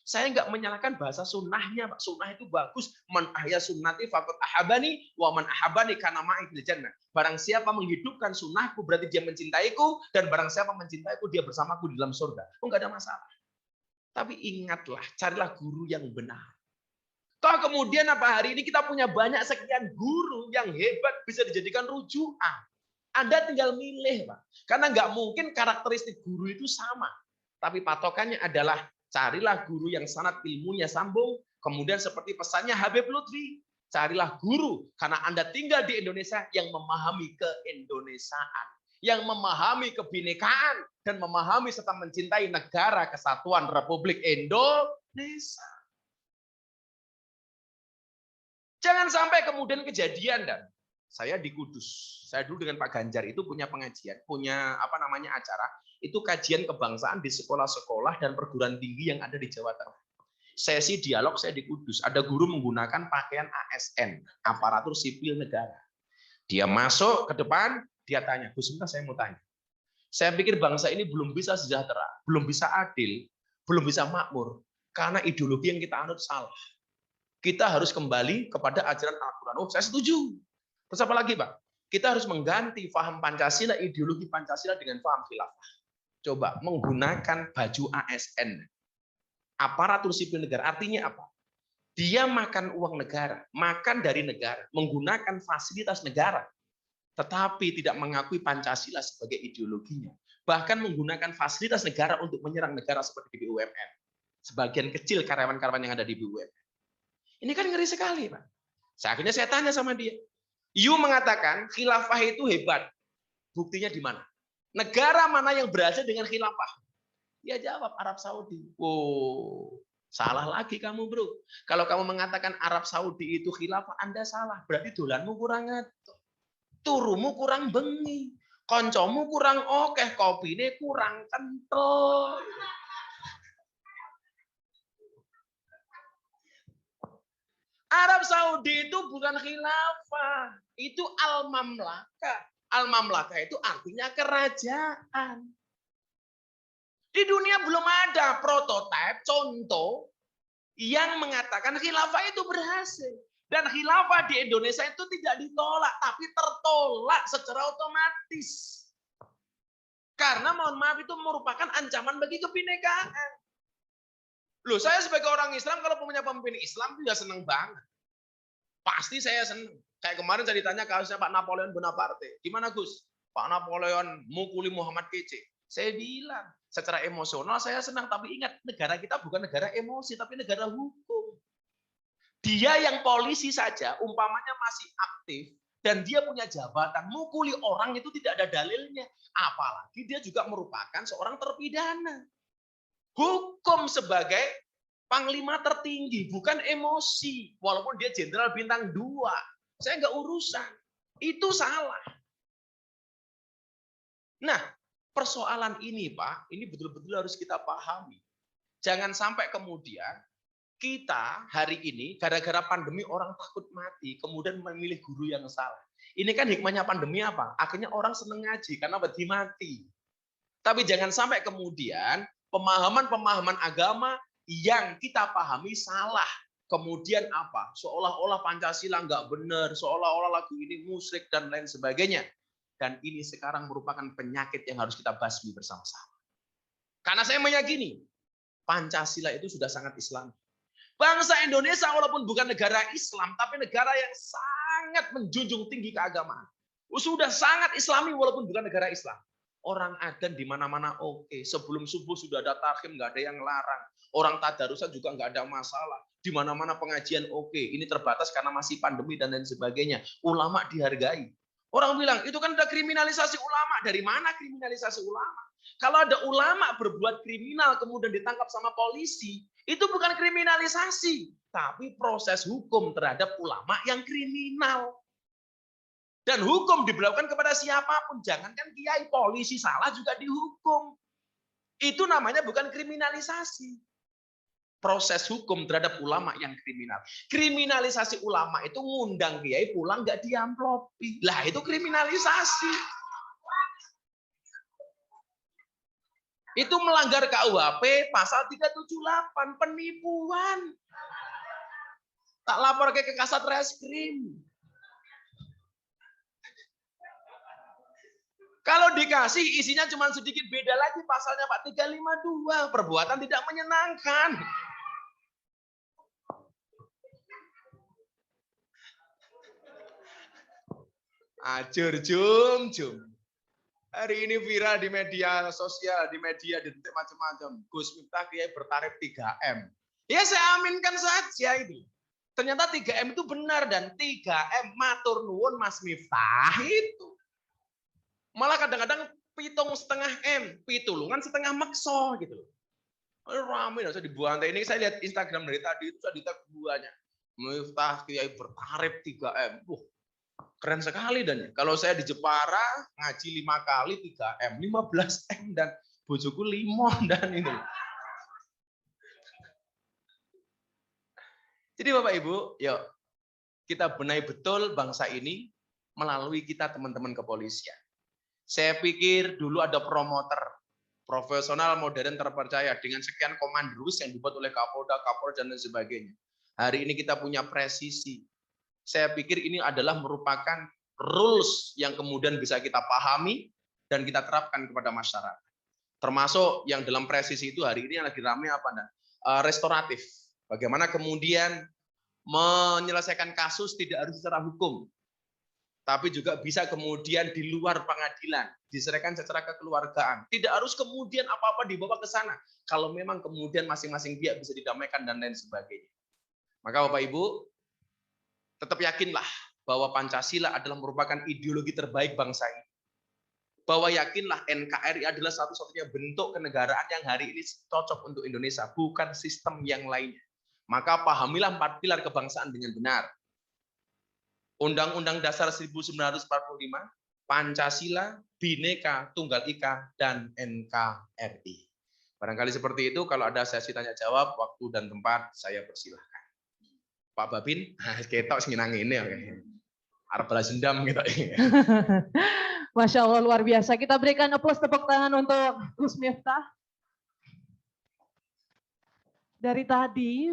Saya nggak menyalahkan bahasa sunnahnya, Pak. Sunnah itu bagus. Man ahya sunnati faqad ahabani wa man ahabani kana ma'i fil jannah. Barang siapa menghidupkan sunnahku berarti dia mencintaiku, dan barang siapa mencintaiku dia bersamaku di dalam surga. Oh, nggak ada masalah. Tapi ingatlah, carilah guru yang benar. Toh kemudian apa, hari ini kita punya banyak sekian guru yang hebat bisa dijadikan rujukan. Anda tinggal milih, Pak. Karena nggak mungkin karakteristik guru itu sama. Tapi patokannya adalah carilah guru yang sanad ilmunya sambung. Kemudian seperti pesannya Habib Lutfi, carilah guru karena Anda tinggal di Indonesia yang memahami keindonesiaan, yang memahami kebinekaan dan memahami serta mencintai negara kesatuan Republik Indonesia. Jangan sampai kemudian kejadian, dan saya di Kudus. Saya dulu dengan Pak Ganjar itu punya pengajian, punya acara, itu kajian kebangsaan di sekolah-sekolah dan perguruan tinggi yang ada di Jawa Tengah. Sesi dialog saya di Kudus. Ada guru menggunakan pakaian ASN, aparatur sipil negara. Dia masuk ke depan, dia tanya, Gus, sebentar saya mau tanya. Saya pikir bangsa ini belum bisa sejahtera, belum bisa adil, belum bisa makmur, karena ideologi yang kita anut salah. Kita harus kembali kepada ajaran Al-Quran. Oh, saya setuju. Terus apa lagi, Pak? Kita harus mengganti paham Pancasila, ideologi Pancasila dengan paham khilafah. Coba menggunakan baju ASN, aparatur sipil negara. Artinya apa? Dia makan uang negara, makan dari negara, menggunakan fasilitas negara, tetapi tidak mengakui Pancasila sebagai ideologinya. Bahkan menggunakan fasilitas negara untuk menyerang negara seperti di BUMN. Sebagian kecil karyawan-karyawan yang ada di BUMN. Ini kan ngeri sekali, Pak. Akhirnya saya tanya sama dia. You mengatakan khilafah itu hebat. Buktinya di mana? Negara mana yang berhasil dengan khilafah? Dia jawab Arab Saudi. Oh, salah lagi kamu, bro. Kalau kamu mengatakan Arab Saudi itu khilafah, Anda salah. Berarti dolanmu kurang ngatur. Turumu kurang bengi. Koncomu kurang okeh. Kopine kurang kental. Arab Saudi itu bukan khilafah, itu al-mamlakah. Al-mamlakah itu artinya kerajaan. Di dunia belum ada prototipe, contoh yang mengatakan khilafah itu berhasil. Dan khilafah di Indonesia itu tidak ditolak, tapi tertolak secara otomatis. Karena mohon maaf itu merupakan ancaman bagi kebinekaan. Loh, saya sebagai orang Islam kalau punya pemimpin Islam juga senang banget. Pasti saya senang. Kayak kemarin saya ditanya kasusnya Pak Napoleon Bonaparte. Gimana Gus? Pak Napoleon mukuli Muhammad kece. Saya bilang, secara emosional saya senang. Tapi ingat, negara kita bukan negara emosi, tapi negara hukum. Dia yang polisi saja, umpamanya masih aktif, dan dia punya jabatan, mukuli orang itu tidak ada dalilnya. Apalagi dia juga merupakan seorang terpidana. Hukum sebagai panglima tertinggi, bukan emosi. Walaupun dia jenderal bintang 2. Saya nggak urusan. Itu salah. Nah, persoalan ini, Pak, ini betul-betul harus kita pahami. Jangan sampai kemudian kita hari ini, gara-gara pandemi orang takut mati, kemudian memilih guru yang salah. Ini kan hikmahnya pandemi apa? Akhirnya orang seneng ngaji, karena wedi mati. Tapi jangan sampai kemudian pemahaman-pemahaman agama yang kita pahami salah. Kemudian apa? Seolah-olah Pancasila nggak benar, seolah-olah lagu ini musyrik dan lain sebagainya. Dan ini sekarang merupakan penyakit yang harus kita basmi bersama-sama. Karena saya meyakini Pancasila itu sudah sangat Islami. Bangsa Indonesia walaupun bukan negara Islam, tapi negara yang sangat menjunjung tinggi keagamaan. Sudah sangat Islami walaupun bukan negara Islam. Orang adzan di mana-mana oke. Sebelum subuh sudah ada takhim, nggak ada yang larang. Orang tadarusan juga nggak ada masalah. Di mana-mana pengajian oke. Ini terbatas karena masih pandemi dan lain sebagainya. Ulama dihargai. Orang bilang itu kan udah kriminalisasi ulama. Dari mana kriminalisasi ulama? Kalau ada ulama berbuat kriminal kemudian ditangkap sama polisi, itu bukan kriminalisasi, tapi proses hukum terhadap ulama yang kriminal. Dan hukum diberlakukan kepada siapapun, jangankan kiai, polisi salah juga dihukum. Itu namanya bukan kriminalisasi. Proses hukum terhadap ulama yang kriminal. Kriminalisasi ulama itu ngundang kiai pulang nggak diamplopi. Lah itu kriminalisasi. Itu melanggar KUHP pasal 378 penipuan. Tak lapor ke Kasat Reskrim. Kalau dikasih isinya cuma sedikit beda lagi pasalnya Pak 352, perbuatan tidak menyenangkan. Ajur jum. Hari ini viral di media sosial, di media, di macam-macam. Gus Miftah Kiai bertarif 3M. Ya saya aminkan saja itu. Ternyata 3M itu benar dan 3M matur nuwun Mas Miftah itu. Malah kadang-kadang 7,5 M, pitulungan setengah makso gitu loh. Ramai saya dibuantai ini, saya lihat Instagram dari tadi itu saya di tag buahnya. Miftah Kiai bertarif 3M. Keren sekali dan kalau saya di Jepara ngaji 5 kali 3M, 15M dan bojoku 5 dan itu. Jadi Bapak Ibu, yuk kita benahi betul bangsa ini melalui kita teman-teman kepolisian. Saya pikir dulu ada promoter profesional, modern, terpercaya dengan sekian komandus yang dibuat oleh Kapolda, Kapolda dan sebagainya. Hari ini kita punya presisi. Saya pikir ini adalah merupakan rules yang kemudian bisa kita pahami dan kita terapkan kepada masyarakat. Termasuk yang dalam presisi itu hari ini yang lagi ramai apa? Restoratif. Bagaimana kemudian menyelesaikan kasus tidak harus secara hukum, tapi juga bisa kemudian di luar pengadilan, diserahkan secara kekeluargaan. Tidak harus kemudian apa-apa dibawa ke sana. Kalau memang kemudian masing-masing pihak bisa didamaikan dan lain sebagainya. Maka Bapak Ibu, tetap yakinlah bahwa Pancasila adalah merupakan ideologi terbaik bangsa ini. Bahwa yakinlah NKRI adalah satu-satunya bentuk kenegaraan yang hari ini cocok untuk Indonesia, bukan sistem yang lainnya. Maka pahamilah 4 pilar kebangsaan dengan benar. Undang-Undang Dasar 1945, Pancasila, Bhinneka Tunggal Ika, dan NKRI. Barangkali seperti itu, kalau ada sesi tanya jawab, waktu dan tempat, saya persilahkan. Pak Babin, ketok senang ini ya. Arep balas dendam gitu. Masya Allah, luar biasa. Kita berikan aplaus tepuk tangan untuk Gus Miftah. Dari tadi,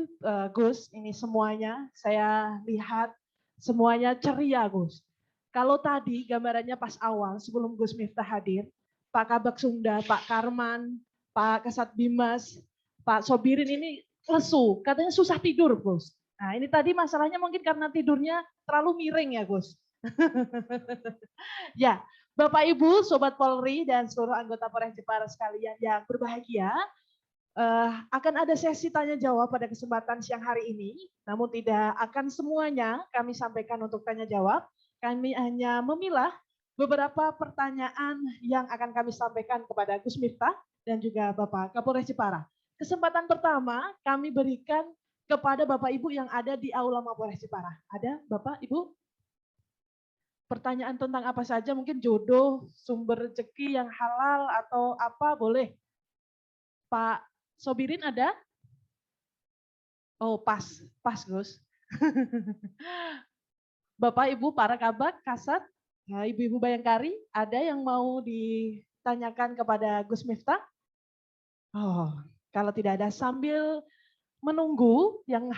Gus, ini semuanya saya lihat semuanya ceria, Gus. Kalau tadi gambarannya pas awal, sebelum Gus Miftah hadir, Pak Kabak Sumda, Pak Karman, Pak Kasat Bimas, Pak Sobirin ini lesu, katanya susah tidur, Gus. Nah ini tadi masalahnya mungkin karena tidurnya terlalu miring ya Gus. Ya, Bapak Ibu, Sobat Polri dan seluruh anggota Polres Jepara sekalian yang berbahagia, akan ada sesi tanya jawab pada kesempatan siang hari ini, namun tidak akan semuanya kami sampaikan untuk tanya jawab. Kami hanya memilah beberapa pertanyaan yang akan kami sampaikan kepada Gus Miftah dan juga Bapak Kapolres Jepara. Kesempatan pertama kami berikan kepada Bapak Ibu yang ada di Aula Mapolres Jepara. Ada Bapak Ibu? Pertanyaan tentang apa saja, mungkin jodoh, sumber rezeki yang halal atau apa boleh. Pak Sobirin ada? Oh pas Gus. Bapak Ibu para kabak, kasat, Ibu-Ibu Bayangkari, ada yang mau ditanyakan kepada Gus Miftah? Oh, kalau tidak ada sambil menunggu yang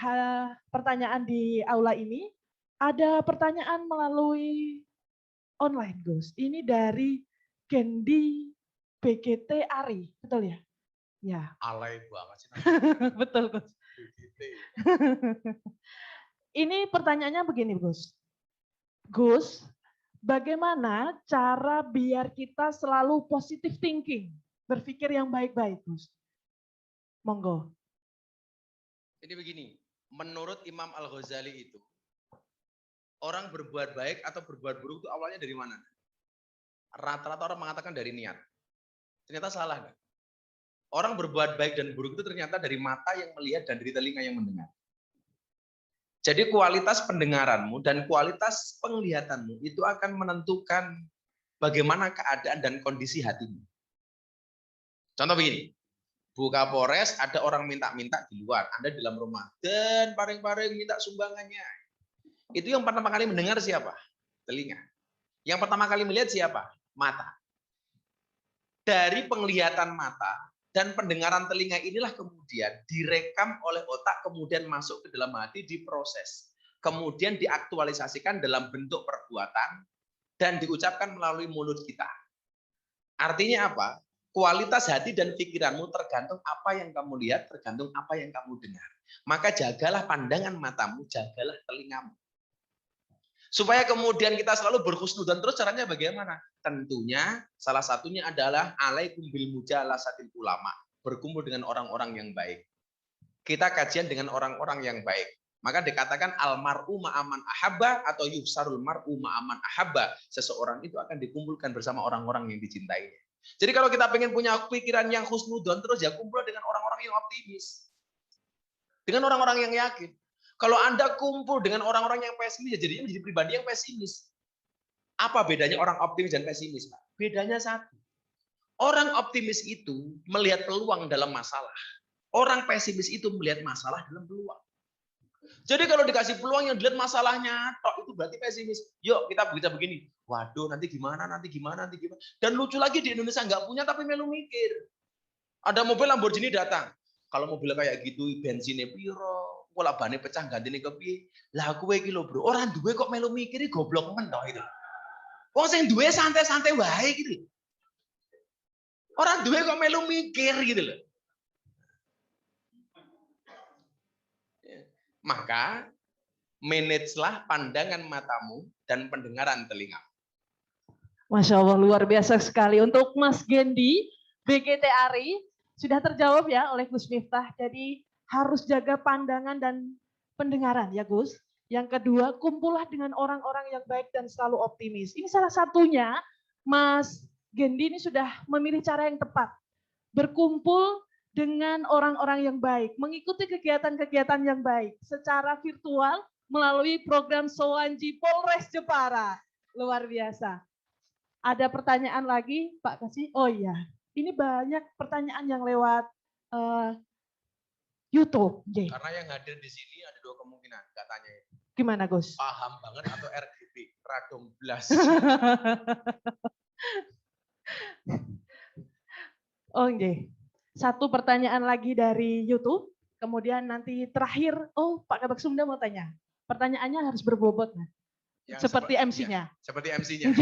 pertanyaan di aula ini, ada pertanyaan melalui online, Gus. Ini dari Gendi BGT Ari, betul ya? Ya. Alay banget sih. Betul, Gus. Ini pertanyaannya begini, Gus. Gus, bagaimana cara biar kita selalu positive thinking, berpikir yang baik-baik, Gus? Monggo. Ini begini, menurut Imam Al-Ghazali itu, orang berbuat baik atau berbuat buruk itu awalnya dari mana? Rata-rata orang mengatakan dari niat. Ternyata salah, kan? Orang berbuat baik dan buruk itu ternyata dari mata yang melihat dan dari telinga yang mendengar. Jadi kualitas pendengaranmu dan kualitas penglihatanmu itu akan menentukan bagaimana keadaan dan kondisi hatimu. Contoh begini, Bu Kapolres ada orang minta-minta di luar, Anda di dalam rumah, dan paring-paring minta sumbangannya. Itu yang pertama kali mendengar siapa? Telinga. Yang pertama kali melihat siapa? Mata. Dari penglihatan mata dan pendengaran telinga inilah kemudian direkam oleh otak, kemudian masuk ke dalam hati, diproses. Kemudian diaktualisasikan dalam bentuk perbuatan dan diucapkan melalui mulut kita. Artinya apa? Kualitas hati dan pikiranmu tergantung apa yang kamu lihat, tergantung apa yang kamu dengar. Maka jagalah pandangan matamu, jagalah telingamu. Supaya kemudian kita selalu berhusnudzon terus, caranya bagaimana? Tentunya salah satunya adalah alaikum bil mujalasatil ulama, berkumpul dengan orang-orang yang baik. Kita kajian dengan orang-orang yang baik. Maka dikatakan almar'u ma'aman ahabba atau yusarul mar'u ma'aman ahabba. Seseorang itu akan dikumpulkan bersama orang-orang yang dicintainya. Jadi kalau kita pengen punya pikiran yang husnudzon terus, ya kumpul dengan orang-orang yang optimis. Dengan orang-orang yang yakin. Kalau Anda kumpul dengan orang-orang yang pesimis, ya jadinya menjadi pribadi yang pesimis. Apa bedanya orang optimis dan pesimis, Pak? Bedanya satu. Orang optimis itu melihat peluang dalam masalah. Orang pesimis itu melihat masalah dalam peluang. Jadi kalau dikasih peluang yang dilihat masalahnya, tok itu berarti pesimis. Yuk kita bisa begini. Waduh, nanti gimana, nanti gimana, nanti gimana. Dan lucu lagi di Indonesia nggak punya tapi melu mikir. Ada mobil Lamborghini datang. Kalau mobil kayak gitu bensinnya piro, pola bane pecah gantine kepiye. Lah kowe iki lho, Bro, orang duwe kok melu mikiri goblok men to itu. Wong sing duwe santai-santai wae gitu. Orang duwe kok melu mikir gitu loh. Maka manajelah pandangan matamu dan pendengaran telinga. Masya Allah, luar biasa sekali. Untuk Mas Gendi, BGT Ari, sudah terjawab ya oleh Gus Miftah. Jadi harus jaga pandangan dan pendengaran ya Gus. Yang kedua, kumpullah dengan orang-orang yang baik dan selalu optimis. Ini salah satunya, Mas Gendi ini sudah memilih cara yang tepat. Berkumpul dengan orang-orang yang baik, mengikuti kegiatan-kegiatan yang baik secara virtual melalui program Sowanji Polres Jepara. Luar biasa. Ada pertanyaan lagi, Pak Kasih? Oh iya, ini banyak pertanyaan yang lewat YouTube. Karena yang hadir di sini ada dua kemungkinan, katanya. Gimana, Gus? Paham banget atau RGB, radom blas. Oh iya. Satu pertanyaan lagi dari YouTube, kemudian nanti terakhir, oh Pak Kabak Sumda mau tanya. Pertanyaannya harus berbobot, nah. Seperti MC-nya. Ya, seperti MC-nya.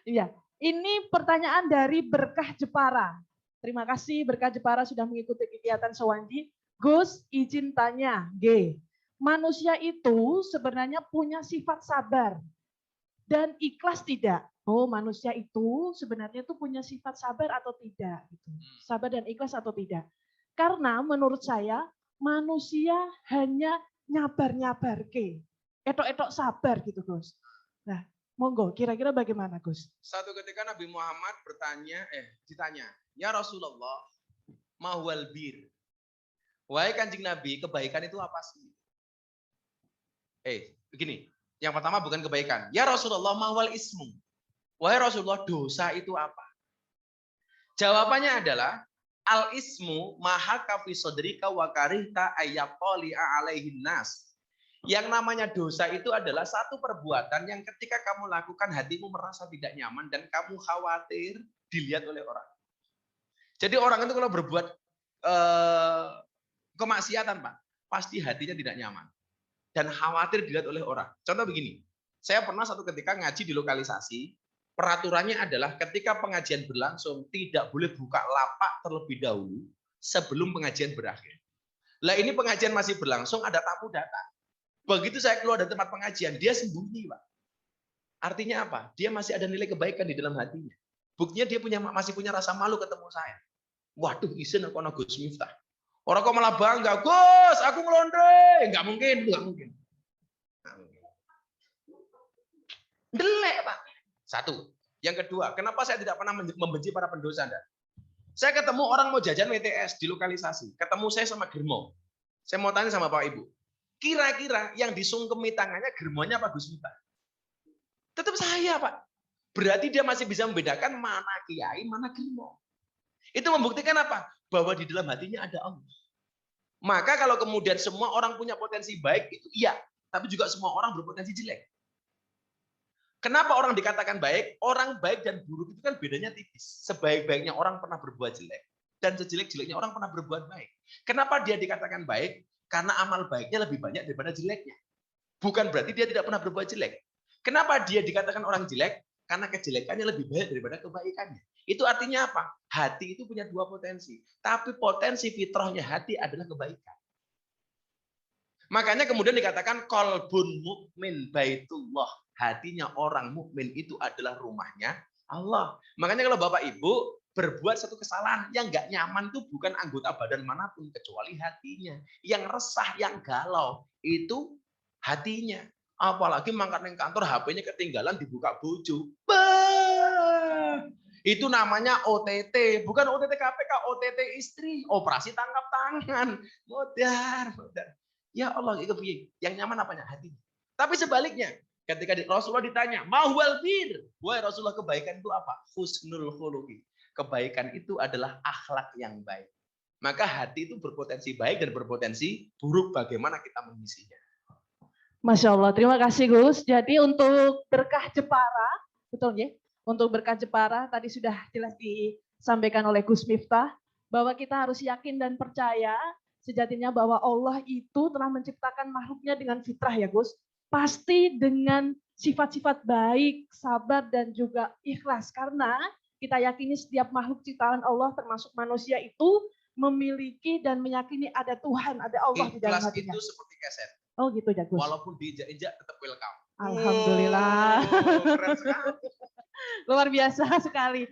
Iya, ini pertanyaan dari Berkah Jepara. Terima kasih Berkah Jepara sudah mengikuti kegiatan Sowanji. Gus, izin tanya, G. Manusia itu sebenarnya punya sifat sabar dan ikhlas tidak? Oh, manusia itu sebenarnya tuh punya sifat sabar atau tidak? Gitu. Sabar dan ikhlas atau tidak? Karena menurut saya manusia hanya nyabar-nyabar ke. Etok-etok sabar gitu, Gus. Nah, monggo, kira-kira bagaimana, Gus? Satu ketika Nabi Muhammad ditanya, ya Rasulullah, mahwal bir. Wahai Kanjeng Nabi, kebaikan itu apa sih? Begini, yang pertama bukan kebaikan. Ya Rasulullah, mahwal ismu. Wahai Rasulullah, dosa itu apa? Jawabannya adalah, al-ismu mahaka fi sodrika wa karihta ayyaqali'a alaihin nas. Yang namanya dosa itu adalah satu perbuatan yang ketika kamu lakukan hatimu merasa tidak nyaman dan kamu khawatir dilihat oleh orang. Jadi orang itu kalau berbuat kemaksiatan, Pak, pasti hatinya tidak nyaman dan khawatir dilihat oleh orang. Contoh begini, saya pernah satu ketika ngaji di lokalisasi, peraturannya adalah ketika pengajian berlangsung tidak boleh buka lapak terlebih dahulu sebelum pengajian berakhir. Lah ini pengajian masih berlangsung, ada tamu datang. Begitu saya keluar dari tempat pengajian, dia sembunyi, Pak. Artinya apa? Dia masih ada nilai kebaikan di dalam hatinya. Buktinya dia masih punya rasa malu ketemu saya. Waduh, izin aku anak Gus Miftah. Orang kok malah bangga, Gus, aku ngelondre. Enggak mungkin, enggak mungkin. Delek, Pak. Satu. Yang kedua, kenapa saya tidak pernah membenci para pendosa Anda? Saya ketemu orang mau jajan WTS di lokalisasi. Ketemu saya sama Germo. Saya mau tanya sama Pak Ibu. Kira-kira yang disungkemi tangannya Germonya apa Gus Miftah? Tetap saya, Pak. Berarti dia masih bisa membedakan mana kiai, mana Germo. Itu membuktikan apa? Bahwa di dalam hatinya ada Allah. Maka kalau kemudian semua orang punya potensi baik, itu iya. Tapi juga semua orang berpotensi jelek. Kenapa orang dikatakan baik? Orang baik dan buruk itu kan bedanya tipis. Sebaik-baiknya orang pernah berbuat jelek. Dan sejelek-jeleknya orang pernah berbuat baik. Kenapa dia dikatakan baik? Karena amal baiknya lebih banyak daripada jeleknya. Bukan berarti dia tidak pernah berbuat jelek. Kenapa dia dikatakan orang jelek? Karena kejelekannya lebih banyak daripada kebaikannya. Itu artinya apa? Hati itu punya dua potensi. Tapi potensi fitrahnya hati adalah kebaikan. Makanya kemudian dikatakan qalbun mukmin baitullah. Hatinya orang mukmin itu adalah rumahnya Allah. Makanya kalau Bapak Ibu berbuat satu kesalahan yang nggak nyaman itu bukan anggota badan manapun kecuali hatinya. Yang resah, yang galau itu hatinya. Apalagi mangkat neng kantor HP-nya ketinggalan dibuka bojo. Itu namanya OTT, bukan OTT KPK, OTT istri, operasi tangkap tangan. Modar. Ya Allah, itu yang nyaman apanya? Hatinya. Tapi sebaliknya, ketika Rasulullah ditanya, mahwal bir, wahai Rasulullah, kebaikan itu apa? Husnul khuluqi. Kebaikan itu adalah akhlak yang baik. Maka hati itu berpotensi baik dan berpotensi buruk. Bagaimana kita mengisinya? Masya Allah, terima kasih Gus. Jadi untuk berkah Jepara, betul ya? Untuk berkah Jepara tadi sudah jelas disampaikan oleh Gus Miftah bahwa kita harus yakin dan percaya sejatinya bahwa Allah itu telah menciptakan makhluknya dengan fitrah ya Gus. Pasti dengan sifat-sifat baik, sabar dan juga ikhlas. Karena kita yakini setiap makhluk ciptaan Allah termasuk manusia itu memiliki dan meyakini ada Tuhan, ada Allah di dalam hatinya. Ikhlas itu seperti keset. Oh gitu ya Gus. Walaupun diinjak-injak tetap welcome. Alhamdulillah. Keren sekali. Luar biasa sekali.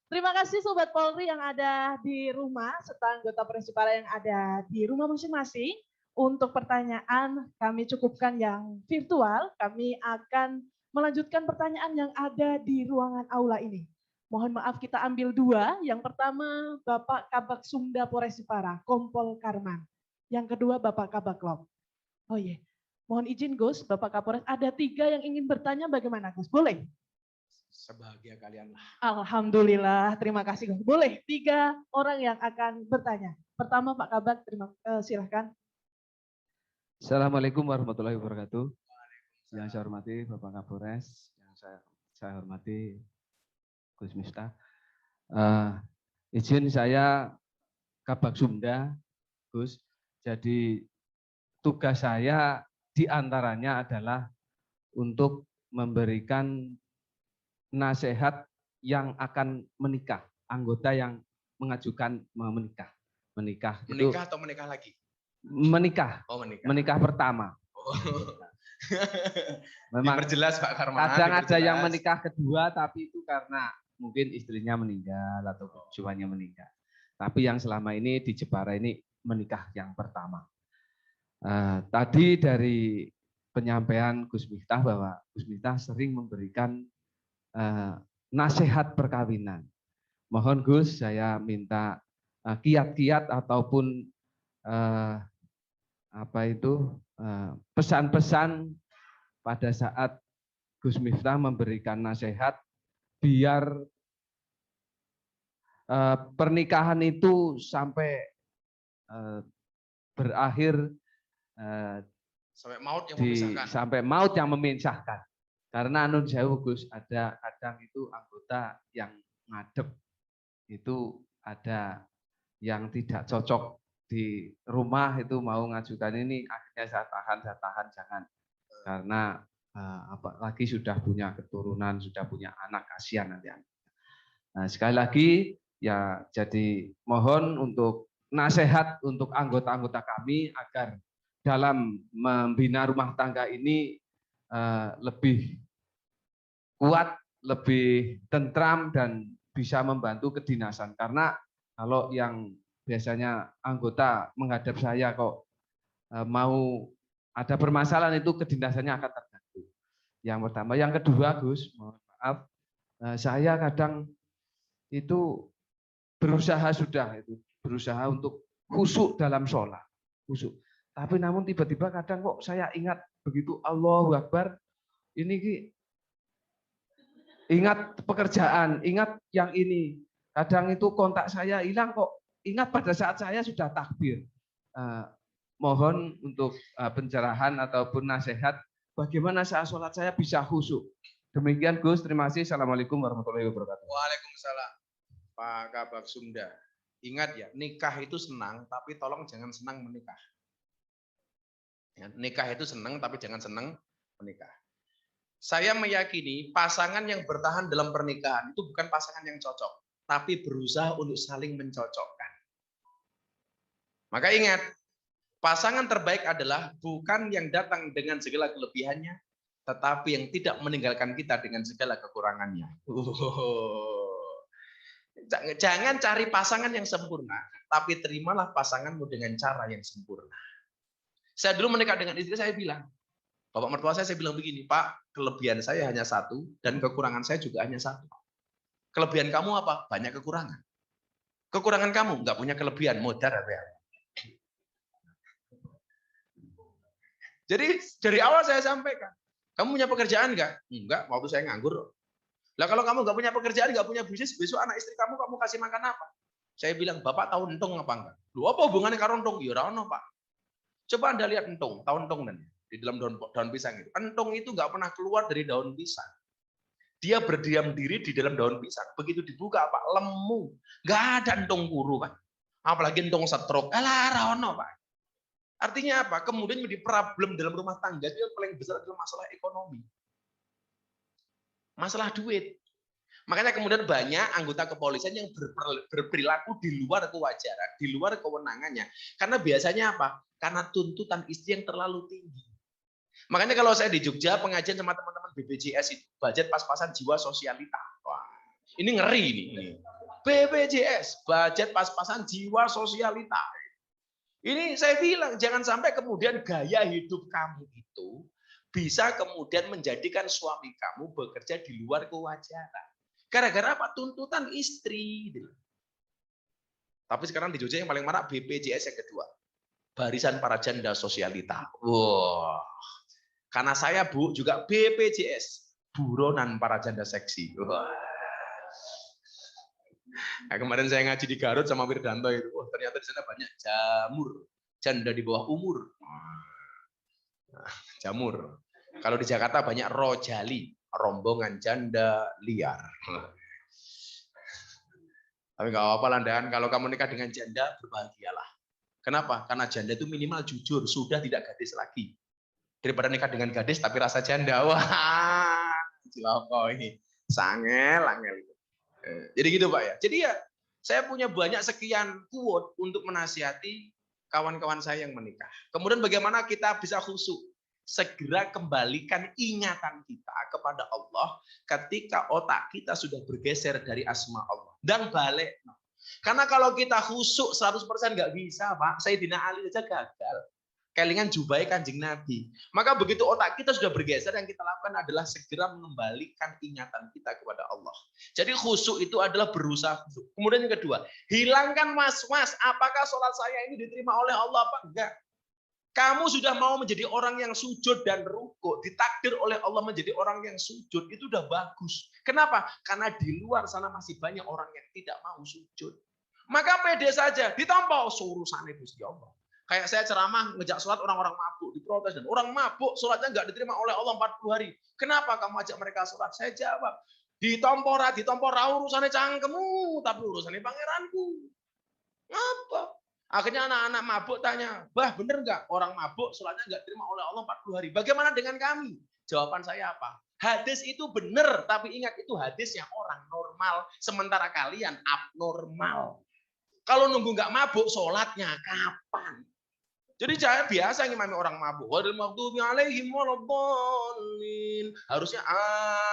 Terima kasih Sobat Polri yang ada di rumah, serta anggota Polres Jepara yang ada di rumah masing-masing. Untuk pertanyaan kami cukupkan yang virtual, kami akan melanjutkan pertanyaan yang ada di ruangan aula ini. Mohon maaf kita ambil dua. Yang pertama Bapak Kabak Sumda Polres Jepara, Kompol Karman. Yang kedua Bapak Kabak Lop. Oh iya, mohon izin Gus, Bapak Kapolres, ada 3 yang ingin bertanya, bagaimana Gus? Boleh? Sebahagia kalian lah. Alhamdulillah, terima kasih Gus. Boleh, 3 orang yang akan bertanya. Pertama Pak Kabak, silahkan. Assalamualaikum warahmatullahi wabarakatuh. Yang saya hormati Bapak Kapolres, yang saya hormati Gus Miftah. Izin saya Kabak Sumda, Gus. Jadi tugas saya diantaranya adalah untuk memberikan nasihat yang akan menikah, anggota yang mengajukan menikah. Menikah atau menikah lagi? Menikah. Oh, menikah. Menikah pertama. Oh. Memang diperjelas Pak Karman. Kadang ada yang menikah kedua, tapi itu karena mungkin istrinya meninggal atau suaminya meninggal. Tapi yang selama ini di Jepara ini menikah yang pertama. Tadi dari penyampaian Gus Miftah bahwa Gus Miftah sering memberikan nasihat perkawinan. Mohon Gus, saya minta kiat-kiat ataupun pesan-pesan pada saat Gus Miftah memberikan nasihat biar pernikahan itu sampai berakhir sampai maut yang memisahkan. Karena nun jauh Gus, ada kadang itu anggota yang ngadep itu ada yang tidak cocok di rumah itu mau ngajukan ini, akhirnya saya tahan jangan. Karena apalagi sudah punya keturunan, sudah punya anak, kasihan nanti. Nah, sekali lagi ya, jadi mohon untuk nasihat untuk anggota-anggota kami agar dalam membina rumah tangga ini lebih kuat, lebih tentram, dan bisa membantu kedinasan. Karena kalau yang biasanya anggota menghadap saya kok mau ada permasalahan, itu kedinasannya akan terganggu. Yang pertama. Yang kedua, Gus, mohon maaf, saya kadang itu berusaha untuk khusyuk dalam sholat, khusyuk. Tapi namun tiba-tiba kadang kok saya ingat begitu Allahu Akbar, ini ingat pekerjaan, ingat yang ini. Kadang itu kontak saya hilang kok, ingat pada saat saya sudah takbir. Mohon untuk pencerahan ataupun nasihat bagaimana saat sholat saya bisa khusyuk. Demikian Gus, terima kasih. Assalamualaikum warahmatullahi wabarakatuh. Waalaikumsalam. Pak Kabak Sumda, ingat ya, nikah itu senang, tapi tolong jangan senang menikah. Ya, nikah itu senang, tapi jangan senang menikah. Saya meyakini pasangan yang bertahan dalam pernikahan itu bukan pasangan yang cocok, tapi berusaha untuk saling mencocokkan. Maka ingat, pasangan terbaik adalah bukan yang datang dengan segala kelebihannya, tetapi yang tidak meninggalkan kita dengan segala kekurangannya. Jangan cari pasangan yang sempurna, tapi terimalah pasanganmu dengan cara yang sempurna. Saya dulu menikah dengan istri, saya bilang, bapak mertua saya bilang begini, Pak, kelebihan saya hanya satu, dan kekurangan saya juga hanya satu. Kelebihan kamu apa? Banyak kekurangan. Kekurangan kamu nggak punya kelebihan, modar apa ya? Jadi dari awal saya sampaikan, kamu punya pekerjaan nggak? Enggak, waktu saya nganggur. Lah kalau kamu nggak punya pekerjaan, nggak punya bisnis, besok anak istri kamu kasih makan apa? Saya bilang, Bapak tahu entung apa enggak? Lu apa hubungannya karo entung? Ya ora ono, Pak. Coba Anda lihat entung, tahu entung dan di dalam daun pisang itu. Entung itu nggak pernah keluar dari daun pisang. Dia berdiam diri di dalam daun pisang. Begitu dibuka, Pak, lemu. Nggak ada entung kuru, Pak. Apalagi entung stroke. Alah, ora ono, Pak. Artinya apa? Kemudian menjadi problem dalam rumah tangga itu yang paling besar adalah masalah ekonomi. Masalah duit. Makanya kemudian banyak anggota kepolisian yang berperilaku di luar kewajaran, di luar kewenangannya. Karena biasanya apa? Karena tuntutan istri yang terlalu tinggi. Makanya kalau saya di Jogja pengajian sama teman-teman BPJS itu, budget pas-pasan jiwa sosialita. Wah, ini ngeri ini. BPJS, budget pas-pasan jiwa sosialita. Ini saya bilang, jangan sampai kemudian gaya hidup kamu itu bisa kemudian menjadikan suami kamu bekerja di luar kewajaran. Gara-gara apa? Tuntutan istri. Tapi sekarang di Jogja yang paling marak BPJS yang kedua. Barisan Para Janda Sosialita. Wah. Karena saya, Bu, juga BPJS. Buronan Para Janda Seksi. Wah. Nah, kemarin saya ngaji di Garut sama Wirdanto itu. Oh, ternyata di sana banyak jamur. Janda di bawah umur. Nah, jamur. Kalau di Jakarta banyak rojali, rombongan janda liar. Tapi nggak apa-apa landahan, kalau kamu nikah dengan janda, berbahagialah. Kenapa? Karena janda itu minimal jujur, sudah tidak gadis lagi. Daripada nikah dengan gadis tapi rasa janda. Wah, ciloko ini. Sangel, angel. Jadi gitu Pak ya. Jadi ya, saya punya banyak sekian quote untuk menasihati kawan-kawan saya yang menikah. Kemudian bagaimana kita bisa khusyuk? Segera kembalikan ingatan kita kepada Allah ketika otak kita sudah bergeser dari asma Allah. Dan balik. Karena kalau kita khusyuk 100% nggak bisa, Pak. Sayyidina Ali saja gagal. Kelingan jubai Kanjeng Nabi. Maka begitu otak kita sudah bergeser, yang kita lakukan adalah segera mengembalikan ingatan kita kepada Allah. Jadi khusyuk itu adalah berusaha khusyuk. Kemudian yang kedua, hilangkan was-was. Apakah sholat saya ini diterima oleh Allah apa enggak? Kamu sudah mau menjadi orang yang sujud dan rukuk, ditakdir oleh Allah menjadi orang yang sujud, itu udah bagus. Kenapa? Karena di luar sana masih banyak orang yang tidak mau sujud. Maka pede saja, ditampa urusannya Gusti Allah. Kayak saya ceramah ngejak sholat orang-orang mabuk, diprotes, dan orang mabuk sholatnya nggak diterima oleh Allah 40 hari. Kenapa kamu ajak mereka sholat? Saya jawab, ditompo ra urusannya cangkemmu, tapi urusannya pangeranku. Apa? Akhirnya anak-anak mabuk tanya, bah bener nggak orang mabuk sholatnya nggak terima oleh Allah 40 hari. Bagaimana dengan kami? Jawaban saya apa? Hadis itu benar, tapi ingat itu hadisnya orang normal. Sementara kalian abnormal. Kalau nunggu nggak mabuk, sholatnya kapan? Jadi saya biasa ngimami orang mabuk. Ghairil maghdubi alaihim waladdallin. Harusnya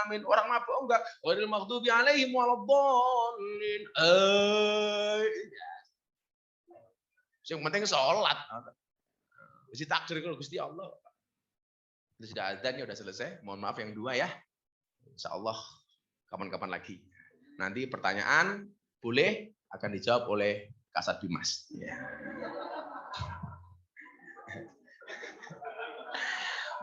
amin. Orang mabuk enggak. Ghairil maghdubi alaihim waladdallin. Yang penting sholat. Mesti takdir kalau Gusti Allah. Itu sudah azannya udah selesai. Mohon maaf yang dua ya. Insya Allah kapan-kapan lagi. Nanti pertanyaan boleh akan dijawab oleh Kasat Bimas. Ya.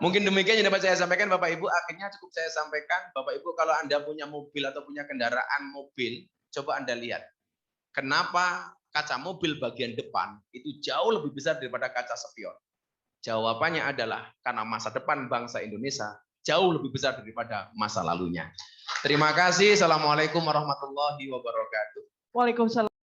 Mungkin demikian yang dapat saya sampaikan Bapak Ibu. Akhirnya cukup saya sampaikan. Bapak Ibu kalau Anda punya mobil atau punya kendaraan mobil, coba Anda lihat. Kenapa kaca mobil bagian depan itu jauh lebih besar daripada kaca spion? Jawabannya adalah karena masa depan bangsa Indonesia jauh lebih besar daripada masa lalunya. Terima kasih. Assalamualaikum warahmatullahi wabarakatuh. Waalaikumsalam.